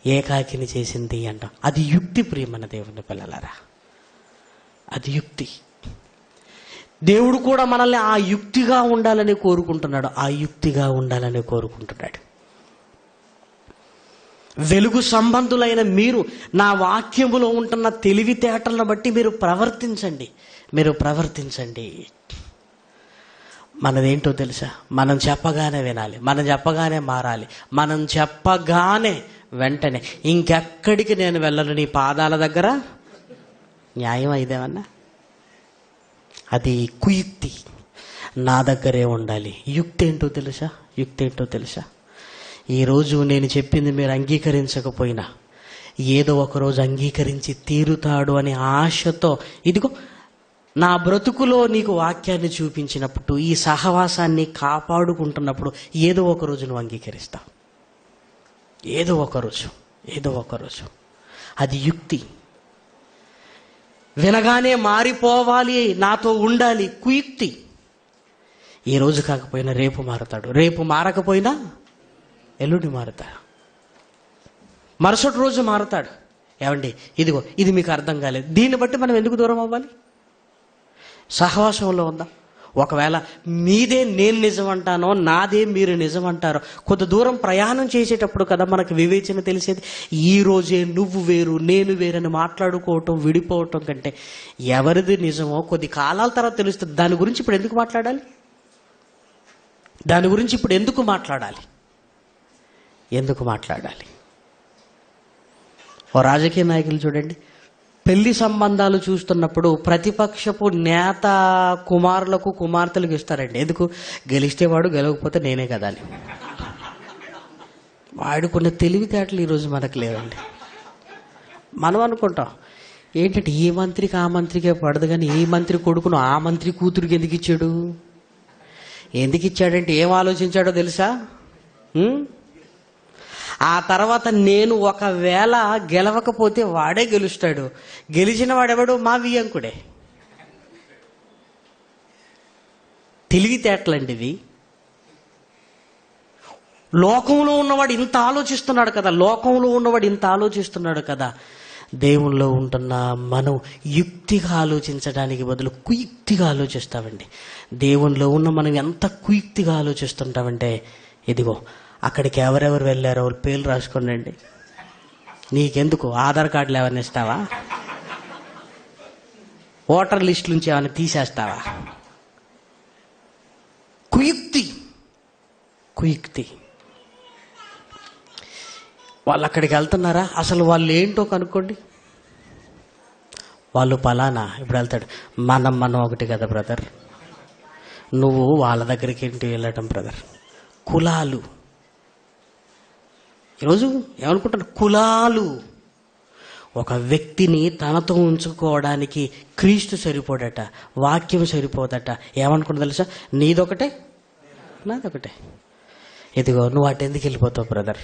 ఏకాకిని చేసింది అంటాం. అది యుక్తి. ప్రియమైన దేవుని పిల్లలారా, అది యుక్తి. దేవుడు కూడా మనల్ని ఆ యుక్తిగా ఉండాలని కోరుకుంటున్నాడు. వెలుగు సంబంధులైన మీరు నా వాక్యములో ఉంటున్న తెలివితేటలను బట్టి మీరు ప్రవర్తించండి. మనదేంటో తెలుసా? మనం చెప్పగానే వినాలి, మనం చెప్పగానే మారాలి, మనం చెప్పగానే వెంటనే ఇంకెక్కడికి నేను వెళ్ళను, నీ పాదాల దగ్గర. న్యాయం ఇదేమన్నా? అది కుయుక్తి. నా దగ్గరే ఉండాలి. యుక్తి ఏంటో తెలుసా? ఈరోజు నేను చెప్పింది మీరు అంగీకరించకపోయినా ఏదో ఒకరోజు అంగీకరించి తీరుతాడు అనే ఆశతో, ఇదిగో నా బ్రతుకులో నీకు వాక్యాన్ని చూపించినప్పుడు, ఈ సహవాసాన్ని కాపాడుకుంటున్నప్పుడు ఏదో ఒకరోజు నువ్వు అంగీకరిస్తావు. ఏదో ఒకరోజు. అది యుక్తి. వినగానే మారిపోవాలి, నాతో ఉండాలి, కుయుక్తి. ఈ రోజు కాకపోయినా రేపు మారతాడు, రేపు మారకపోయినా ఎల్లుండి మారతాడు, మరుసటి రోజు మారతాడు. ఏమండి, ఇదిగో ఇది మీకు అర్థం కాలేదు, దీన్ని బట్టి మనం ఎందుకు దూరం అవ్వాలి? సహవాసంలో ఉందాం. ఒకవేళ మీదే నేను నిజం అంటానో, నాదే మీరు నిజం అంటారో, కొంత దూరం ప్రయాణం చేసేటప్పుడు కదా మనకు వివేచన తెలిసేది. ఈ రోజే నువ్వు వేరు నేను వేరని మాట్లాడుకోవటం, విడిపోవటం కంటే ఎవరిది నిజమో కొద్ది కాలాల తర్వాత తెలుస్తుంది. దాని గురించి ఇప్పుడు ఎందుకు మాట్లాడాలి? ఓ రాజకీయ నాయకులు చూడండి, పెళ్లి సంబంధాలు చూస్తున్నప్పుడు ప్రతిపక్షపు నేత కుమారులకు కుమార్తెలకు ఇస్తారండి. ఎందుకు? గెలిస్తే వాడు, గెలవకపోతే నేనే కదా అని. వాడుకున్న తెలివితేటలు ఈరోజు మనకు లేవండి. మనం అనుకుంటాం ఏంటంటే ఈ మంత్రికి ఆ మంత్రికే పడదు, కానీ ఈ మంత్రి కొడుకును ఆ మంత్రి కూతురికి ఎందుకు ఇచ్చాడంటే ఏం ఆలోచించాడో తెలుసా? ఆ తర్వాత నేను ఒకవేళ గెలవకపోతే వాడే గెలుస్తాడు, గెలిచిన వాడెవడు? మా వియ్యంకుడే. తెలివితేటలండి ఇవి. లోకంలో ఉన్నవాడు ఇంత ఆలోచిస్తున్నాడు కదా, దేవునిలో ఉంటున్న మనం యుక్తిగా ఆలోచించడానికి బదులు కుయుక్తిగా ఆలోచిస్తామండి. దేవునిలో ఉన్న మనం ఎంత కుయుక్తిగా ఆలోచిస్తుంటామంటే, ఇదిగో అక్కడికి ఎవరెవరు వెళ్ళారో వాళ్ళ పేర్లు రాసుకోండి. నీకెందుకు? ఆధార్ కార్డులు ఏమైనా ఇస్తావా? ఓటర్ లిస్ట్ నుంచి ఏమైనా తీసేస్తావా? కుయుక్తి. వాళ్ళు అక్కడికి వెళ్తున్నారా? అసలు వాళ్ళు ఏంటో కనుక్కోండి. వాళ్ళు పలానా. ఇప్పుడు వెళ్తాడు, మనం ఒకటి కదా బ్రదర్, నువ్వు వాళ్ళ దగ్గరికి ఏంటి వెళ్ళటం బ్రదర్? కులాలు. ఈరోజు ఏమనుకుంటారు? కులాలు. ఒక వ్యక్తిని తనతో ఉంచుకోవడానికి క్రీస్తు సరిపోడట, వాక్యం సరిపోదట. ఏమనుకుంటా తెలుసా? నీదొకటే నాదొకటే. ఇదిగో నువ్వు అటు ఎందుకు వెళ్ళిపోతావు బ్రదర్?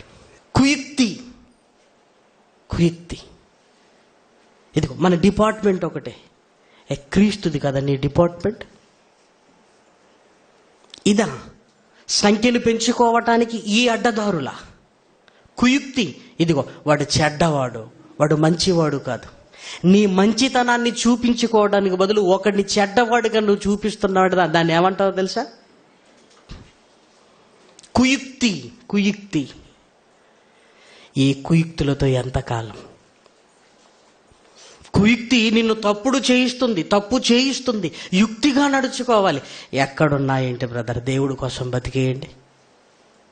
కుయుక్తి. ఇదిగో మన డిపార్ట్మెంట్ ఒకటే, క్రీస్తుది కదా నీ డిపార్ట్మెంట్. ఇదా సంఖ్యను పెంచుకోవటానికి ఈ అడ్డదారుల కుయుక్తి. ఇదిగో వాడు చెడ్డవాడు, వాడు మంచివాడు కాదు. నీ మంచితనాన్ని చూపించుకోవడానికి బదులు ఒకడిని చెడ్డవాడుగా నువ్వు చూపిస్తున్నాడు. దాన్ని ఏమంటావో తెలుసా? కుయుక్తి. కుయుక్తి. ఈ కుయుక్తులతో ఎంతకాలం? కుయుక్తి నిన్ను తప్పు చేయిస్తుంది. యుక్తిగా నడుచుకోవాలి. ఎక్కడున్నాయేంటి బ్రదర్? దేవుడి కోసం బతికేయండి,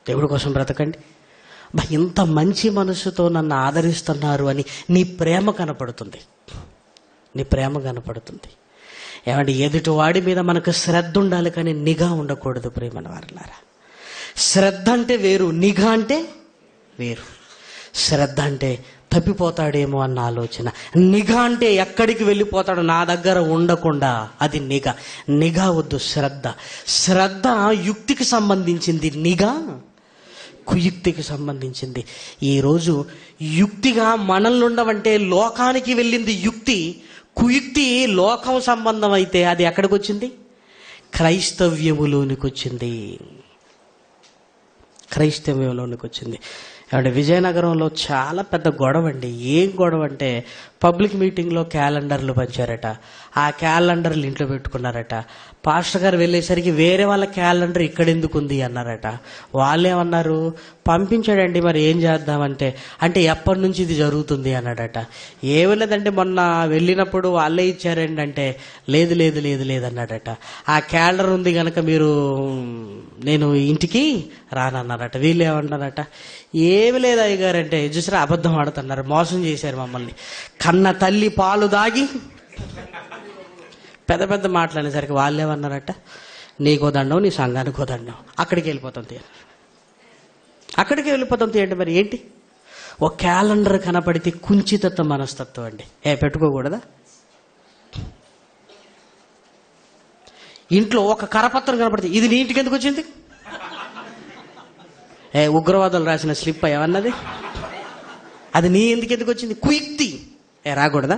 దేవుడి కోసం బ్రతకండి. ఇంత మంచి మనసుతో నన్ను ఆదరిస్తున్నారు అని నీ ప్రేమ కనపడుతుంది. ఏమంటే ఎదుటి వాడి మీద మనకు శ్రద్ధ ఉండాలి, కానీ నిఘా ఉండకూడదు. ప్రేమన వారలారా, శ్రద్ధ అంటే వేరు, నిఘా అంటే వేరు. శ్రద్ధ అంటే తప్పిపోతాడేమో అన్న ఆలోచన. నిఘా అంటే ఎక్కడికి వెళ్ళిపోతాడో, నా దగ్గర ఉండకుండా, అది నిఘా. నిఘా వద్దు, శ్రద్ధ యుక్తికి సంబంధించింది, నిఘా కుయుక్తికి సంబంధించింది. ఈరోజు యుక్తిగా మనల్ని ఉండవంటే లోకానికి వెళ్ళింది యుక్తి. కుయుక్తి లోకం సంబంధం అయితే అది ఎక్కడికి వచ్చింది? క్రైస్తవ్యములోనికి వచ్చింది. అంటే విజయనగరంలో చాలా పెద్ద గొడవ అండి. ఏం గొడవ అంటే, పబ్లిక్ మీటింగ్లో క్యాలెండర్లు పంచారట. ఆ క్యాలెండర్లు ఇంట్లో పెట్టుకున్నారట. పాస్టర్ గారు వెళ్ళేసరికి వేరే వాళ్ళ క్యాలెండర్ ఇక్కడ ఎందుకు ఉంది అన్నారట. వాళ్ళేమన్నారు, పంపించాడండి, మరి ఏం చేద్దామంటే, అంటే ఎప్పటి నుంచి ఇది జరుగుతుంది అన్నాడట. ఏమీ లేదంటే మొన్న వెళ్ళినప్పుడు వాళ్ళే ఇచ్చారండి అంటే, లేదు అన్నాడట. ఆ క్యాలెండర్ ఉంది కనుక నేను ఇంటికి రానన్నారట. వీళ్ళు ఏమన్నారట, ఏమి లేదు అయ్యగారంటే, చూసారా అబద్ధం ఆడుతున్నారు, మోసం చేశారు మమ్మల్ని. కన్న తల్లి పాలు దాగి పెద్ద మాట్లాడేసరికి వాళ్ళు ఏమన్నారట, నీకో దండం, నీ సంఘానికో దండం, అక్కడికి వెళ్ళిపోతాం తీయండి. మరి ఏంటి? ఒక క్యాలెండర్ కనపడితే కుంచితత్వ మనస్తత్వం అండి. పెట్టుకోకూడదా? ఇంట్లో ఒక కరపత్రం కనపడితే, ఇది నీ ఇంటికి ఎందుకు వచ్చింది? ఉగ్రవాదులు రాసిన స్లిప్ ఏమన్నది? అది నీ ఎందుకు వచ్చింది? కుయుక్తి. రాకూడదా?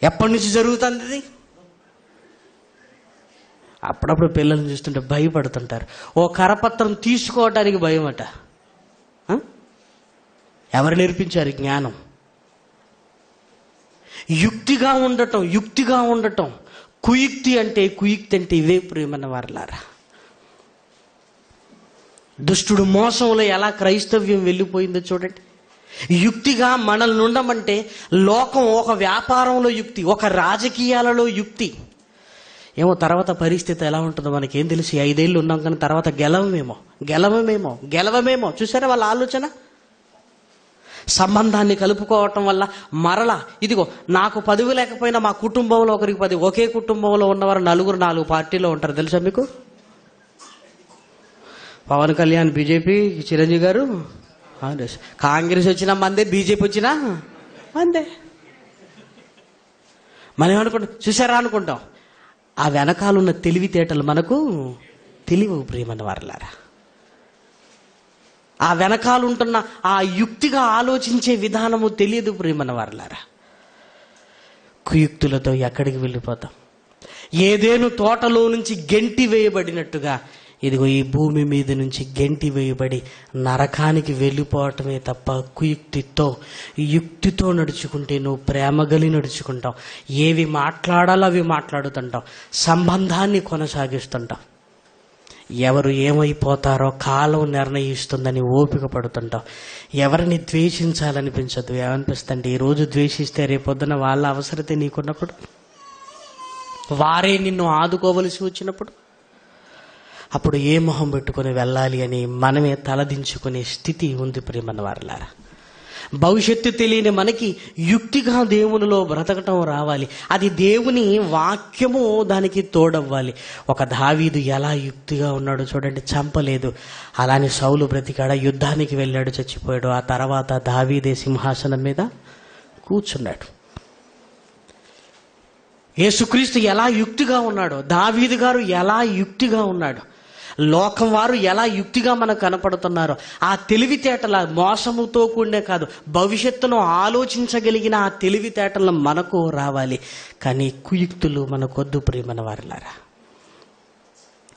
ఎప్పటి నుంచి జరుగుతుంది ఇది? అప్పుడప్పుడు పిల్లల్ని చూస్తుంటే భయపడుతుంటారు. ఓ కరపత్రం తీసుకోవడానికి భయం అట. ఎవరు నేర్పించారు జ్ఞానం? యుక్తిగా ఉండటం. కుయుక్తి అంటే ఇవే ప్రియమైన వారలారా. దుష్టుడు మోసంలో ఎలా క్రైస్తవ్యం వెళ్ళిపోయిందో చూడండి. యుక్తిగా మనల్ని ఉండమంటే లోకం ఒక వ్యాపారంలో యుక్తి, ఒక రాజకీయాలలో యుక్తి. ఏమో తర్వాత పరిస్థితి ఎలా ఉంటుందో మనకేం తెలుసు. 5 ఏళ్ళు ఉన్నాం కానీ తర్వాత గెలవమేమో. చూసారా వాళ్ళ ఆలోచన? సంబంధాన్ని కలుపుకోవటం వల్ల మరలా ఇదిగో, నాకు 10 లేకపోయినా మా కుటుంబంలో ఒకరికి 10, ఒకే కుటుంబంలో ఉన్నవారు 4 పార్టీలో ఉంటారు. తెలుసా మీకు? పవన్ కళ్యాణ్ బీజేపీ, చిరంజీవి గారు కాంగ్రెస్ వచ్చినా మందే, బీజేపీ వచ్చినా మందే. మనం ఏమనుకుంటాం, చూసారా అనుకుంటాం. ఆ వెనకాలన్న తెలివితేటలు మనకు తెలియవు ప్రియమైన వారలారా. ఆ వెనకాలంటున్న ఆ యుక్తిగా ఆలోచించే విధానము తెలియదు ప్రియమైన వారలారా. కుయుక్తులతో ఎక్కడికి వెళ్ళిపోతాం? ఏదేను తోటలో నుంచి గెంటి వేయబడినట్టుగా ఇదిగో ఈ భూమి మీద నుంచి గెంటి వేయబడి నరకానికి వెళ్ళిపోవటమే తప్ప యుక్తితో నడుచుకుంటే నువ్వు ప్రేమగలి నడుచుకుంటావు. ఏవి మాట్లాడాలో అవి మాట్లాడుతుంటావు. సంబంధాన్ని కొనసాగిస్తుంటావు. ఎవరు ఏమైపోతారో కాలం నిర్ణయిస్తుందని ఓపిక పడుతుంటావు. ఎవరిని ద్వేషించాలనిపించదు. ఏమనిపిస్తుంది? ఈరోజు ద్వేషిస్తే రేపొద్దున వాళ్ళ అవసరత నీకున్నప్పుడు, వారే నిన్ను ఆదుకోవలసి వచ్చినప్పుడు, అప్పుడు ఏ మొహం పెట్టుకుని వెళ్ళాలి అని మనమే తలదించుకునే స్థితి ఉంది ప్రియమైన వారలారా. భవిష్యత్తు తెలియని మనకి యుక్తిగా దేవునిలో బ్రతకటం రావాలి. అది దేవుని వాక్యము దానికి తోడవ్వాలి. ఒక దావీదు ఎలా యుక్తిగా ఉన్నాడో చూడండి. చంపలేదు, అలానే సౌలు బ్రతికాడ, యుద్ధానికి వెళ్ళాడు, చచ్చిపోయాడు. ఆ తర్వాత దావీదే సింహాసనం మీద కూర్చున్నాడు. యేసుక్రీస్తు ఎలా యుక్తిగా ఉన్నాడో, దావీదు గారు ఎలా యుక్తిగా ఉన్నాడు, లోకం వారు ఎలా యుక్తిగా మనకు కనపడుతున్నారో, ఆ తెలివితేటల మోసముతో కూడినే కాదు, భవిష్యత్తును ఆలోచించగలిగిన ఆ తెలివితేటలు మనకు రావాలి. కానీ కుయుక్తులు మనకొద్దు ప్రియమైన వారలారా.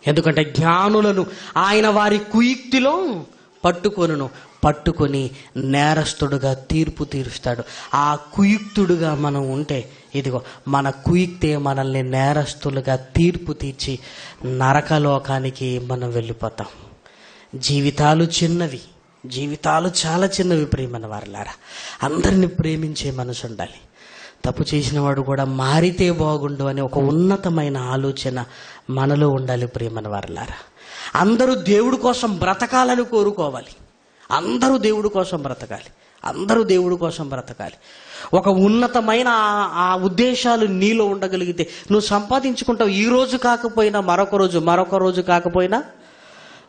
ఎందుకంటే జ్ఞానులను ఆయన వారి కుయుక్తిలో పట్టుకొని నేరస్తుడుగా తీర్పు తీరుస్తాడు. ఆ కుయుక్తుడుగా మనం ఉంటే ఇదిగో మన కుయుక్తే మనల్ని నేరస్తులుగా తీర్పు తీర్చి నరకలోకానికి మనం వెళ్ళిపోతాం. జీవితాలు చిన్నవి, జీవితాలు చాలా చిన్నవి ప్రియమైన వారలారా. అందరిని ప్రేమించే మనసు ఉండాలి. తప్పు చేసిన వాడు కూడా మారితే బాగుండు అనే ఒక ఉన్నతమైన ఆలోచన మనలో ఉండాలి ప్రియమైన వారలారా. అందరూ దేవుడి కోసం బ్రతకాలని కోరుకోవాలి. అందరూ దేవుడి కోసం బ్రతకాలి. ఒక ఉన్నతమైన ఆ ఉద్దేశాలు నీలో ఉండగలిగితే నువ్వు సంపాదించుకుంటావు. ఈ రోజు కాకపోయినా మరొక రోజు కాకపోయినా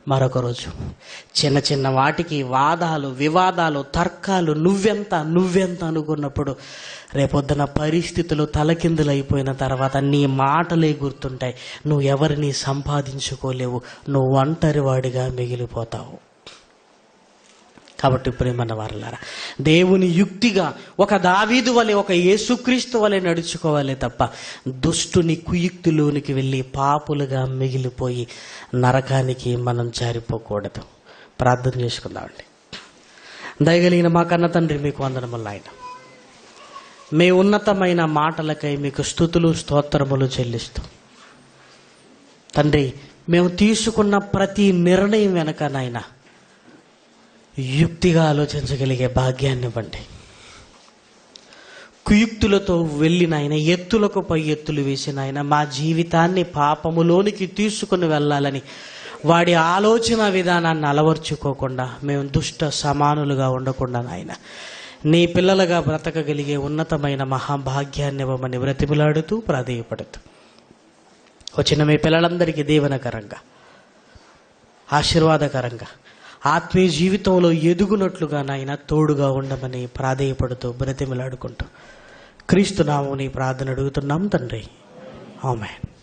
మరొక రోజు. చిన్న చిన్న వాటికి వాదాలు, వివాదాలు, తర్కాలు, నువ్వెంత అనుకున్నప్పుడు రేపొద్దున పరిస్థితులు తలకిందులైపోయిన తర్వాత నీ మాటలే గుర్తుంటాయి. నువ్వు ఎవరిని సంపాదించుకోలేవు. నువ్వు ఒంటరివాడిగా మిగిలిపోతావు. కాబట్టి ప్రియమైన వారలారా, దేవుని యుక్తిగా ఒక దావీదు వలె, ఒక యేసుక్రీస్తు వలె నడుచుకోవాలి తప్ప దుష్టుని కుయుక్తిలోనికి వెళ్ళి పాపులుగా మిగిలిపోయి నరకానికి మనం జారిపోకూడదు. ప్రార్థన చేసుకుందామండి. దయగలిగిన మా కన్న తండ్రి, మీకు వందనములు ఆయన. మీ ఉన్నతమైన మాటలకై మీకు స్తుతులు స్తోత్రములు చెల్లిస్తూ తండ్రి, మేము తీసుకున్న ప్రతి నిర్ణయం వెనక నాయన యుక్తిగా ఆలోచించగలిగే భాగ్యాన్ని ఇవ్వండి. కుయుక్తులతో వెళ్ళిన ఆయన, ఎత్తులకు పై ఎత్తులు వేసిన ఆయన మా జీవితాన్ని పాపములోనికి తీసుకుని వెళ్ళాలని వాడి ఆలోచన విధానాన్ని అలవర్చుకోకుండా మేము దుష్ట సమానులుగా ఉండకుండా నాయన నీ పిల్లలుగా బ్రతకగలిగే ఉన్నతమైన మహాభాగ్యాన్ని ఇవ్వమని బ్రతిమలాడుతూ ప్రాధేయపడుతూ వచ్చిన మీ పిల్లలందరికీ దీవెనకరంగా, ఆశీర్వాదకరంగా, ఆత్మీయ జీవితంలో ఎదుగునట్లుగా నాయన తోడుగా ఉండమని ప్రాధేయపడుతూ బ్రతిమలాడుకుంటూ క్రీస్తు నామమున ప్రార్థన అడుగుతున్నాం తండ్రి. ఆమేన్.